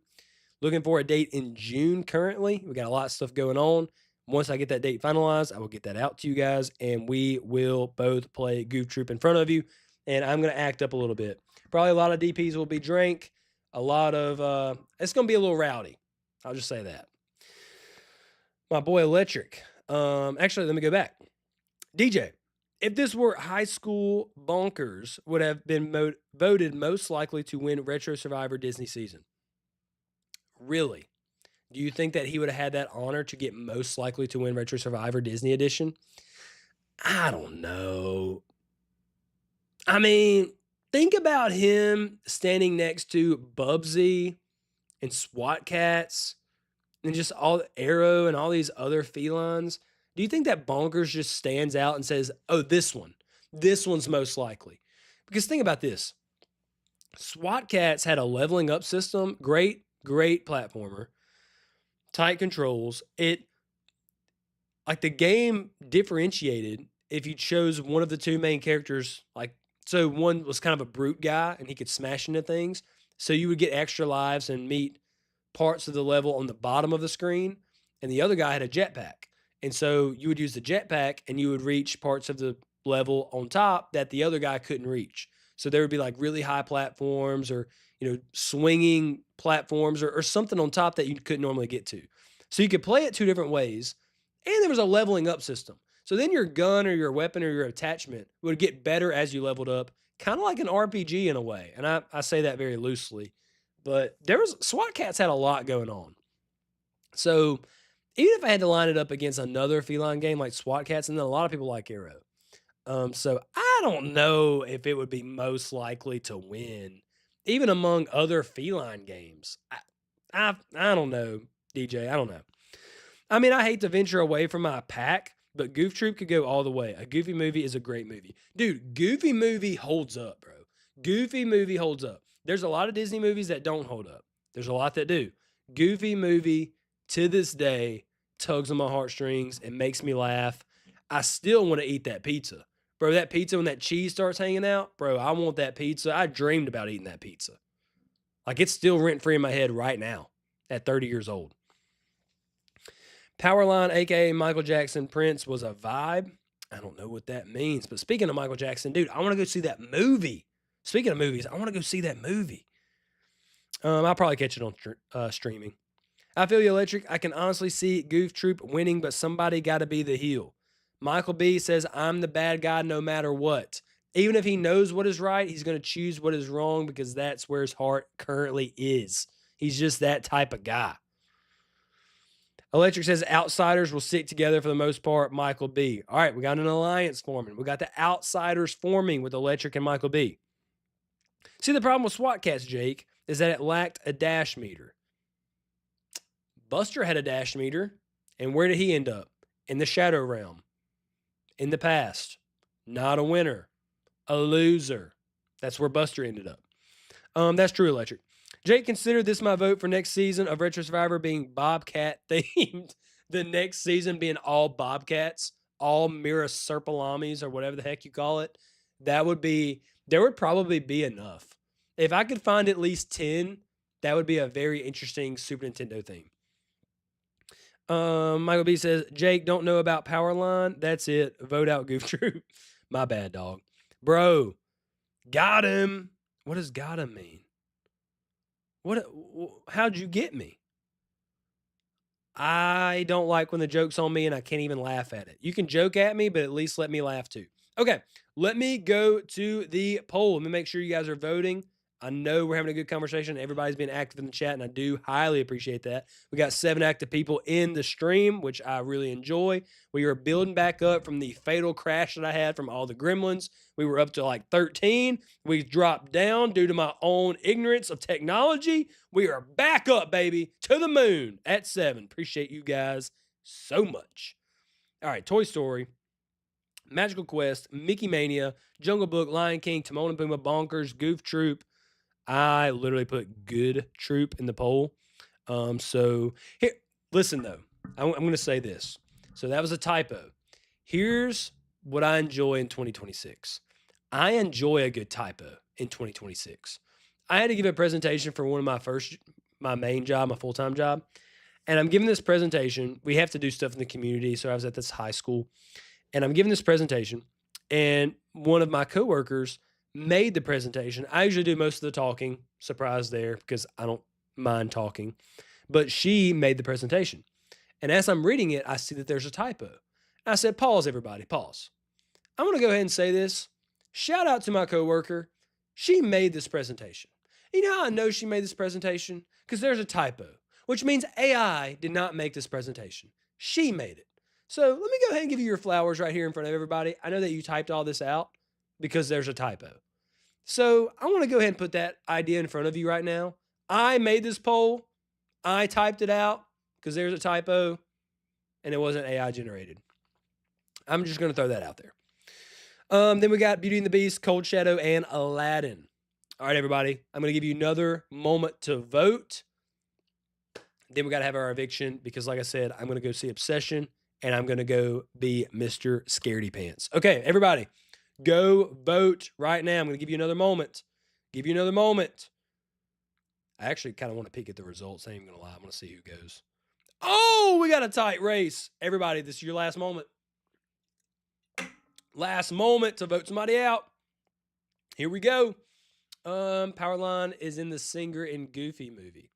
Looking for a date in June currently. We got a lot of stuff going on. Once I get that date finalized, I will get that out to you guys, and we will both play Goof Troop in front of you, and I'm going to act up a little bit. Probably a lot of DPs will be drank. A lot of, it's going to be a little rowdy. I'll just say that. My boy Electric. Actually, let me go back. DJ. If this were high school, Bonkers would have been voted most likely to win Retro Survivor Disney season. Really? Do you think that he would have had that honor to get most likely to win Retro Survivor Disney Edition? I don't know. I mean, think about him standing next to Bubsy and SWAT Cats and just all Arrow and all these other felines. Do you think that Bonkers just stands out and says, oh, this one's most likely? Because think about this. SWAT Cats had a leveling up system. Great platformer. Tight controls. Like the game differentiated if you chose one of the two main characters. Like, so one was kind of a brute guy and he could smash into things. So you would get extra lives and meet parts of the level on the bottom of the screen. And the other guy had a jetpack. And so you would use the jetpack and you would reach parts of the level on top that the other guy couldn't reach. So there would be like really high platforms, or swinging platforms or something on top that you couldn't normally get to. So you could play it two different ways, and there was a leveling up system. So then your gun or your weapon or your attachment would get better as you leveled up, kind of like an RPG in a way. And I say that very loosely, but SWAT Cats had a lot going on. So even if I had to line it up against another feline game like SWAT Cats, and then a lot of people like Arrow. So I don't know if it would be most likely to win, even among other feline games. I don't know, DJ. I don't know. I mean, I hate to venture away from my pack, but Goof Troop could go all the way. A Goofy movie is a great movie. Dude, Goofy movie holds up, bro. Goofy movie holds up. There's a lot of Disney movies that don't hold up. There's a lot that do. Goofy movie, to this day, tugs on my heartstrings and makes me laugh. I still want to eat that pizza. Bro, that pizza, when that cheese starts hanging out, bro, I want that pizza. I dreamed about eating that pizza. Like, it's still rent-free in my head right now at 30 years old. Powerline, a.k.a. Michael Jackson Prince, was a vibe. I don't know what that means. But speaking of Michael Jackson, dude, I want to go see that movie. Speaking of movies, I want to go see that movie. I'll probably catch it on streaming. I feel you, Electric. I can honestly see Goof Troop winning, but somebody got to be the heel. Michael B says, I'm the bad guy no matter what. Even if he knows what is right, he's going to choose what is wrong because that's where his heart currently is. He's just that type of guy. Electric says outsiders will stick together for the most part. Michael B. All right, we got an alliance forming. We got the outsiders forming with Electric and Michael B. See, the problem with SWAT Cats, Jake, is that it lacked a dash meter. Buster had a dash meter, and where did he end up? In the Shadow Realm. In the past. Not a winner. A loser. That's where Buster ended up. That's true, Electric. Jake, consider this my vote for next season of Retro Survivor being Bobcat themed. The next season being all Bobcats, all Mira Serpalamis, or whatever the heck you call it. There would probably be enough. If I could find at least 10, that would be a very interesting Super Nintendo theme. Michael B says, Jake, don't know about Powerline. That's it. Vote out Goof Troop. My bad, dog. Bro, got him. What does got him mean? How'd you get me? I don't like when the joke's on me and I can't even laugh at it. You can joke at me, but at least let me laugh too. Okay, let me go to the poll. Let me make sure you guys are voting. I know we're having a good conversation. Everybody's been active in the chat, and I do highly appreciate that. We got 7 active people in the stream, which I really enjoy. We are building back up from the fatal crash that I had from all the gremlins. We were up to like 13. We dropped down due to my own ignorance of technology. We are back up, baby, to the moon at 7. Appreciate you guys so much. All right, Toy Story, Magical Quest, Mickey Mania, Jungle Book, Lion King, Timon and Pumbaa, Bonkers, Goof Troop. I literally put Good Troop in the poll. So here, listen though, I'm going to say this. So that was a typo. Here's what I enjoy in 2026. I enjoy a good typo in 2026. I had to give a presentation for one of my main job, my full-time job. And I'm giving this presentation. We have to do stuff in the community. So I was at this high school and I'm giving this presentation, and one of my coworkers made the presentation. I usually do most of the talking. Surprise there, because I don't mind talking. But she made the presentation. And as I'm reading it, I see that there's a typo. I said, pause, everybody, pause. I'm going to go ahead and say this. Shout out to my coworker. She made this presentation. You know how I know she made this presentation? Because there's a typo, which means AI did not make this presentation. She made it. So let me go ahead and give you your flowers right here in front of everybody. I know that you typed all this out because there's a typo. So I want to go ahead and put that idea in front of you right now. I made this poll. I typed it out because there's a typo and it wasn't AI generated. I'm just going to throw that out there. Then we got Beauty and the Beast, Cold Shadow, and Aladdin. All right, everybody. I'm going to give you another moment to vote. Then we got to have our eviction because, like I said, I'm going to go see Obsession and I'm going to go be Mr. Scaredy Pants. Okay, everybody. Go vote right now. I'm going to give you another moment. Give you another moment. I actually kind of want to peek at the results. I ain't even going to lie. I'm going to see who goes. Oh, we got a tight race. Everybody, this is your last moment. Last moment to vote somebody out. Here we go. Powerline is in the Singer and Goofy movie.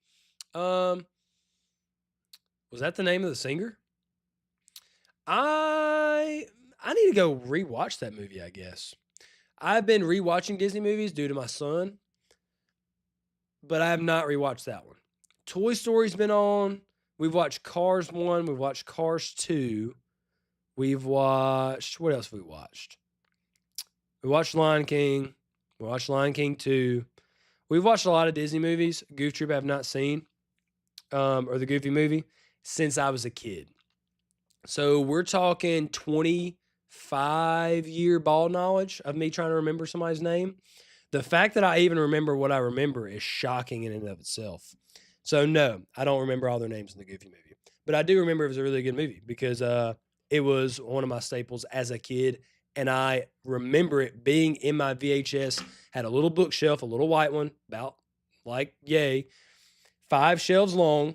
Um, was that the name of the singer? I I need to go rewatch that movie, I guess. I've been rewatching Disney movies due to my son, but I have not rewatched that one. Toy Story's been on. We've watched Cars 1, we've watched Cars 2. We've watched what else have we watched? We watched Lion King. We watched Lion King 2. We've watched a lot of Disney movies. Goof Troop I have not seen, or the Goofy movie, since I was a kid. So we're talking 25-year ball knowledge of me trying to remember somebody's name. The fact that I even remember what I remember is shocking in and of itself. So no, I don't remember all their names in the Goofy movie. But I do remember it was a really good movie because it was one of my staples as a kid. And I remember it being in my VHS, had a little bookshelf, a little white one, about like yay, 5 shelves long,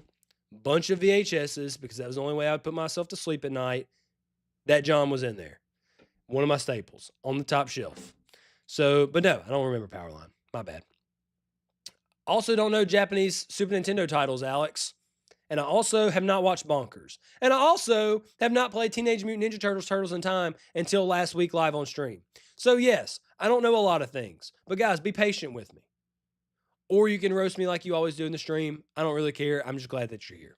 bunch of VHSs, because that was the only way I would put myself to sleep at night. That John was in there. One of my staples on the top shelf. So, but no, I don't remember Powerline. My bad. Also don't know Japanese Super Nintendo titles, Alex. And I also have not watched Bonkers. And I also have not played Teenage Mutant Ninja Turtles Turtles in Time until last week live on stream. So yes, I don't know a lot of things. But guys, be patient with me. Or you can roast me like you always do in the stream. I don't really care. I'm just glad that you're here.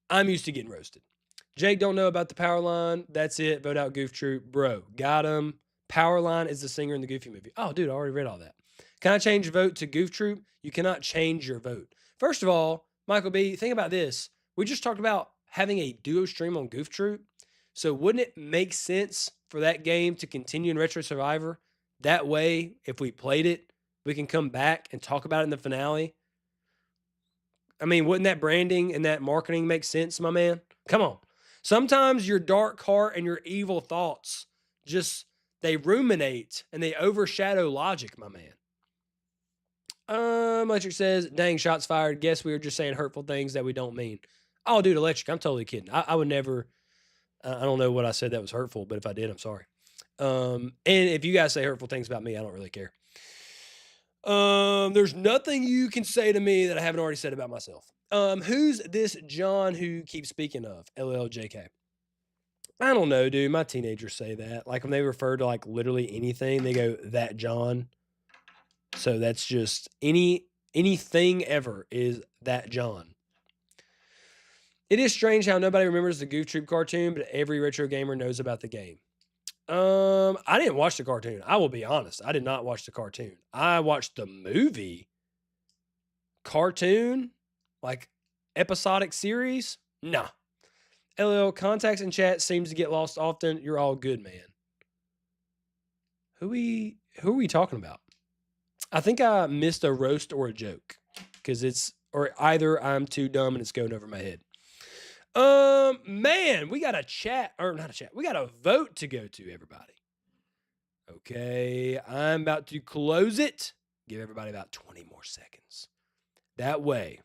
I'm used to getting roasted. Jake don't know about the power line. That's it. Vote out Goof Troop. Bro, got him. Powerline is the singer in the Goofy movie. Oh, dude, I already read all that. Can I change your vote to Goof Troop? You cannot change your vote. First of all, Michael B., think about this. We just talked about having a duo stream on Goof Troop. So wouldn't it make sense for that game to continue in Retro Survivor? That way, if we played it, we can come back and talk about it in the finale. I mean, wouldn't that branding and that marketing make sense, my man? Come on. Sometimes your dark heart and your evil thoughts just, they ruminate and they overshadow logic, my man. Electric says, dang, shots fired. Guess we were just saying hurtful things that we don't mean. Oh, dude, Electric, I'm totally kidding. I would never, I don't know what I said that was hurtful, but if I did, I'm sorry. And if you guys say hurtful things about me, I don't really care. There's nothing you can say to me that I haven't already said about myself. Who's this John who keeps speaking of? LLJK. I don't know, dude. My teenagers say that. Like when they refer to like literally anything, they go, that John. So that's just anything ever is that John. It is strange how nobody remembers the Goof Troop cartoon, but every retro gamer knows about the game. I didn't watch the cartoon. I will be honest. I did not watch the cartoon. I watched the movie. Cartoon? Like episodic series? Nah. LL contacts in chat seems to get lost often. You're all good, man. Who are we talking about? I think I missed a roast or a joke. Because it's, or either I'm too dumb and it's going over my head. Man, we got a chat, or not a chat. We got a vote to go to, everybody. Okay, I'm about to close it. Give everybody about 20 more seconds. That way,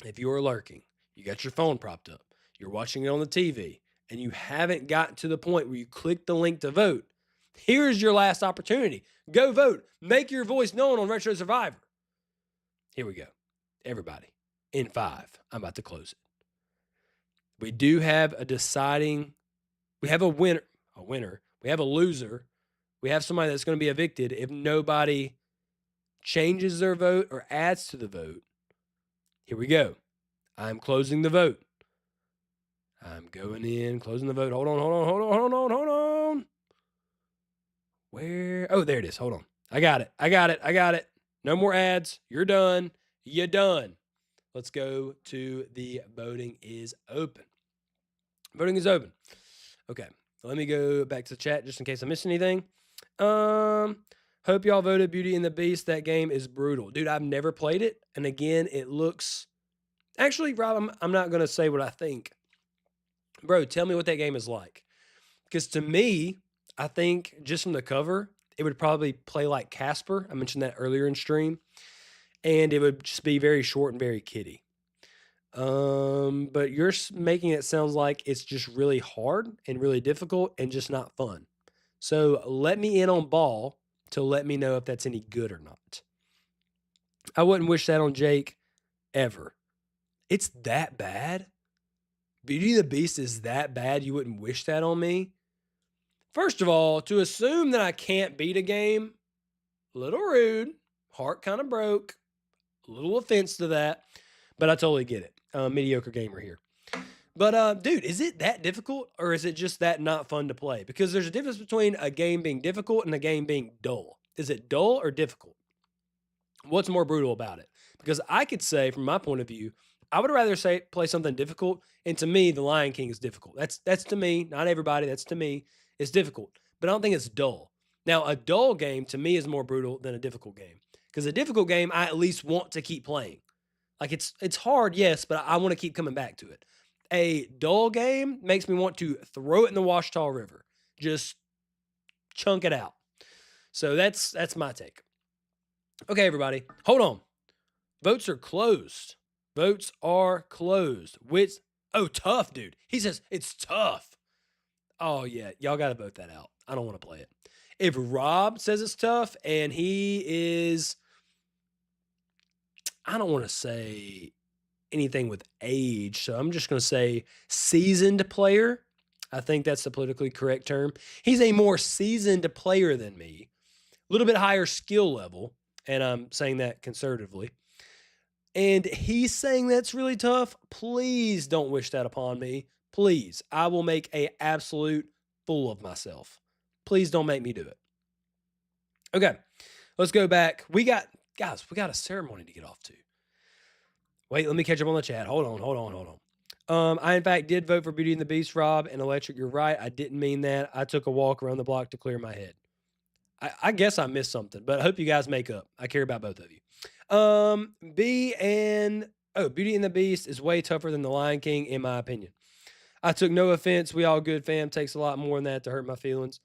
if you're lurking, you got your phone propped up, you're watching it on the TV, and you haven't gotten to the point where you click the link to vote, here's your last opportunity. Go vote. Make your voice known on Retro Survivor. Here we go. Everybody, in 5, I'm about to close it. We do have a deciding, we have a winner, we have a loser, we have somebody that's going to be evicted if nobody changes their vote or adds to the vote. Here we go. I'm closing the vote. I'm going in, closing the vote. Hold on. Where? Oh, there it is. Hold on. I got it. No more ads. You're done. You're done. Let's go to the voting is open. Voting is open. Okay. Let me go back to the chat just in case I missed anything. Hope y'all voted Beauty and the Beast. That game is brutal. Dude, I've never played it. And again, it looks... Actually, Rob, I'm not going to say what I think. Bro, tell me what that game is like. Because to me, I think just from the cover, it would probably play like Casper. I mentioned that earlier in stream. And it would just be very short and very kiddie. But you're making it sound like it's just really hard and really difficult and just not fun. So let me in on ball to let me know if that's any good or not. I wouldn't wish that on Jake ever. It's that bad? Beauty and the Beast is that bad you wouldn't wish that on me? First of all, to assume that I can't beat a game, a little rude, heart kind of broke, a little offense to that, but I totally get it. Mediocre gamer here. But, dude, is it that difficult or is it just that not fun to play? Because there's a difference between a game being difficult and a game being dull. Is it dull or difficult? What's more brutal about it? Because I could say, from my point of view, I would rather say play something difficult. And to me, The Lion King is difficult. That's to me, not everybody. That's to me. It's difficult. But I don't think it's dull. Now, a dull game to me is more brutal than a difficult game. Because a difficult game, I at least want to keep playing. Like it's hard, yes, but I want to keep coming back to it. A dull game makes me want to throw it in the Washita River. Just chunk it out. So that's my take. Okay, everybody, hold on. Votes are closed. Votes are closed. Tough, dude. He says it's tough. Oh, yeah, y'all got to vote that out. I don't want to play it. If Rob says it's tough and he is, I don't want to say anything with age, so I'm just going to say seasoned player. I think that's the politically correct term. He's a more seasoned player than me, a little bit higher skill level, and I'm saying that conservatively. And he's saying that's really tough. Please don't wish that upon me. Please. I will make an absolute fool of myself. Please don't make me do it. Okay, let's go back. We got a ceremony to get off to. Wait, let me catch up on the chat. Hold on. I, in fact, did vote for Beauty and the Beast, Rob, and Electric. You're right. I didn't mean that. I took a walk around the block to clear my head. I guess I missed something, but I hope you guys make up. I care about both of you. Beauty and the Beast is way tougher than The Lion King, in my opinion. I took no offense. We all good, fam. Takes a lot more than that to hurt my feelings.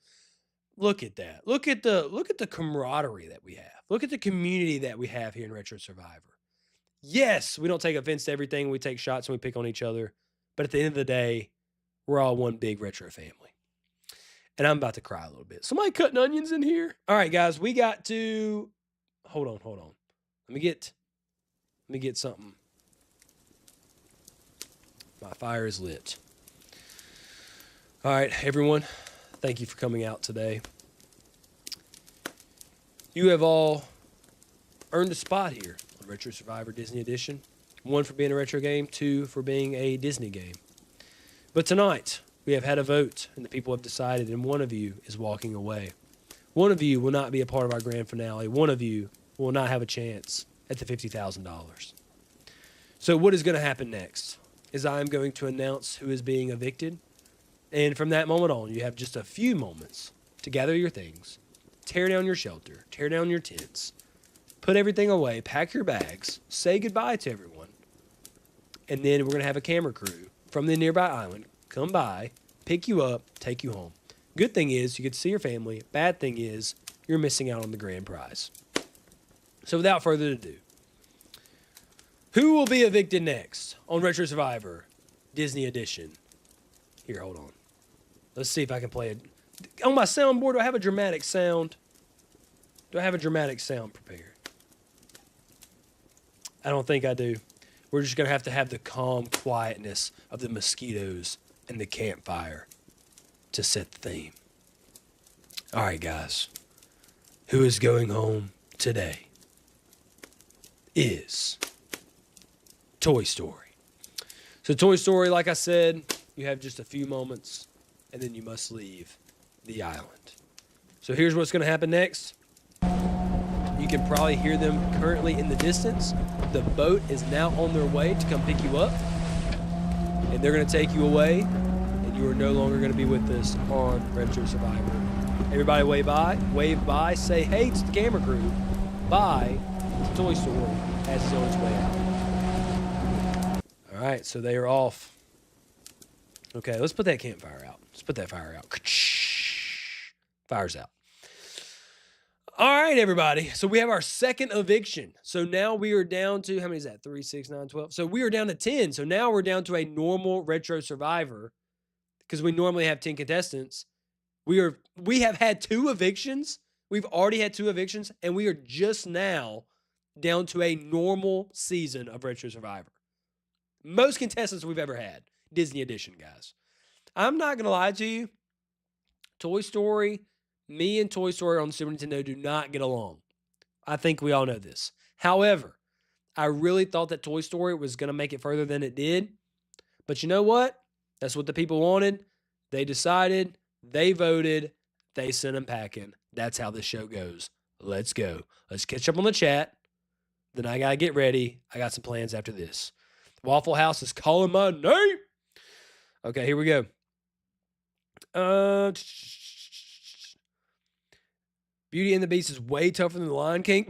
Look at that. Look at the camaraderie that we have. Look at the community that we have here in Retro Survivor. Yes, we don't take offense to everything. We take shots and we pick on each other. But at the end of the day, we're all one big retro family. And I'm about to cry a little bit. Somebody cutting onions in here? All right, guys, we got to hold on. Let me get something. My fire is lit. All right, everyone, thank you for coming out today. You have all earned a spot here on Retro Survivor Disney Edition. 1 for being a retro game, 2 for being a Disney game. But tonight, we have had a vote, and the people have decided, and one of you is walking away. One of you will not be a part of our grand finale. One of you will not have a chance at the $50,000. So what is going to happen next is I am going to announce who is being evicted. And from that moment on, you have just a few moments to gather your things, tear down your shelter, tear down your tents, put everything away, pack your bags, say goodbye to everyone. And then we're going to have a camera crew from the nearby island come by, pick you up, take you home. Good thing is you get to see your family. Bad thing is you're missing out on the grand prize. So without further ado, who will be evicted next on Retro Survivor Disney Edition? Here, hold on. Let's see if I can play it. On my soundboard, do I have a dramatic sound? Do I have a dramatic sound prepared? I don't think I do. We're just going to have the calm quietness of the mosquitoes and the campfire to set the theme. All right, guys. Who is going home today is Toy Story. So Toy Story, like I said, you have just a few moments, and then you must leave the island. So here's what's going to happen next. You can probably hear them currently in the distance. The boat is now on their way to come pick you up, and they're going to take you away, and you are no longer going to be with us on Retro Survivor. Everybody wave by, say hey to the camera crew. Bye to Toy Story as it's on its way out. All right, so they are off. Okay, let's put that campfire out. Let's put that fire out. Fire's out. All right, everybody. So we have our second eviction. So now we are down to, how many is that? 3, 6, 9, 12. So we are down to 10. So now we're down to a normal Retro Survivor because we normally have 10 contestants. We have had 2 evictions We've already had 2 evictions, and we are just now down to a normal season of Retro Survivor. Most contestants we've ever had. Disney Edition, guys. I'm not going to lie to you. Toy Story, me and Toy Story on Super Nintendo do not get along. I think we all know this. However, I really thought that Toy Story was going to make it further than it did. But you know what? That's what the people wanted. They decided. They voted. They sent them packing. That's how this show goes. Let's go. Let's catch up on the chat. Then I got to get ready. I got some plans after this. Waffle House is calling my name. Okay, here we go. Beauty and the Beast is way tougher than the Lion King.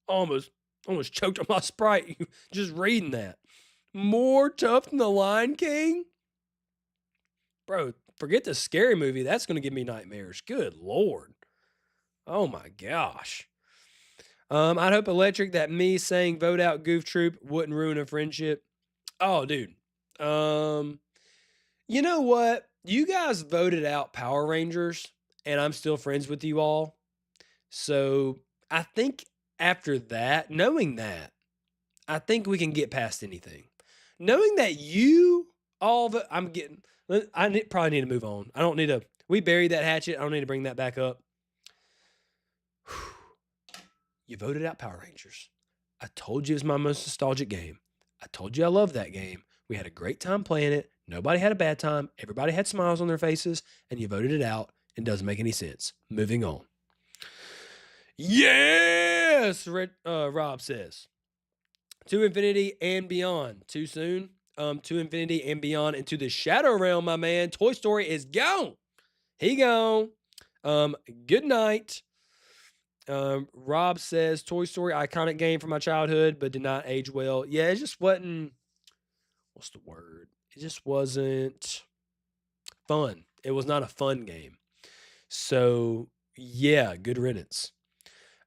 almost choked on my Sprite just reading that. More tough than the Lion King? Bro, forget the scary movie. That's going to give me nightmares. Good Lord. Oh my gosh. I'd hope Electric that me saying vote out Goof Troop wouldn't ruin a friendship. Oh, dude. You know what? You guys voted out Power Rangers, and I'm still friends with you all. So I think after that, knowing that, I think we can get past anything. Knowing that you all, probably need to move on. I don't need to, we buried that hatchet. I don't need to bring that back up. You voted out Power Rangers. I told you it was my most nostalgic game. I told you I love that game. We had a great time playing it. Nobody had a bad time. Everybody had smiles on their faces, and you voted it out. It doesn't make any sense. Moving on. Yes, Rob says. To Infinity and Beyond. Too soon? To Infinity and Beyond into the Shadow Realm, my man. Toy Story is gone. He gone. Good night. Rob says, Toy Story, iconic game from my childhood, but did not age well. Yeah, it just wasn't, what's the word? It just wasn't fun. It was not a fun game. So, yeah, good riddance.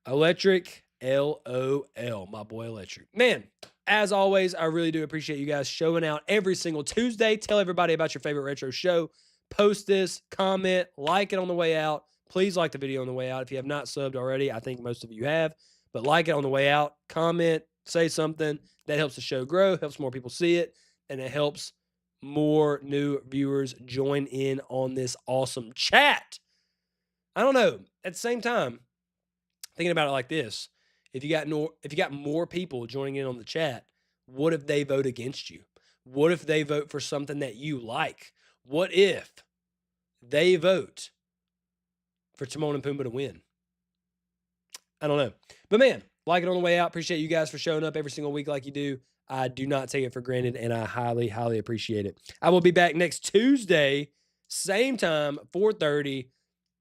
Electric, LOL, my boy Electric. Man, as always, I really do appreciate you guys showing out every single Tuesday. Tell everybody about your favorite retro show. Post this, comment, like it on the way out. Please like the video on the way out. If you have not subbed already, I think most of you have. But like it on the way out. Comment, say something. That helps the show grow, helps more people see it, and it helps more new viewers join in on this awesome chat. I don't know. At the same time, thinking about it like this, if you got more people joining in on the chat, what if they vote against you? What if they vote for something that you like? What if they vote for Timon and Pumbaa to win? I don't know. But man, like it on the way out. Appreciate you guys for showing up every single week like you do. I do not take it for granted, and I highly, highly appreciate it. I will be back next Tuesday, same time, 4:30.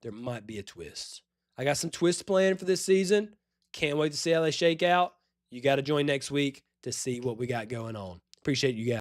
There might be a twist. I got some twists planned for this season. Can't wait to see how they shake out. You got to join next week to see what we got going on. Appreciate you guys.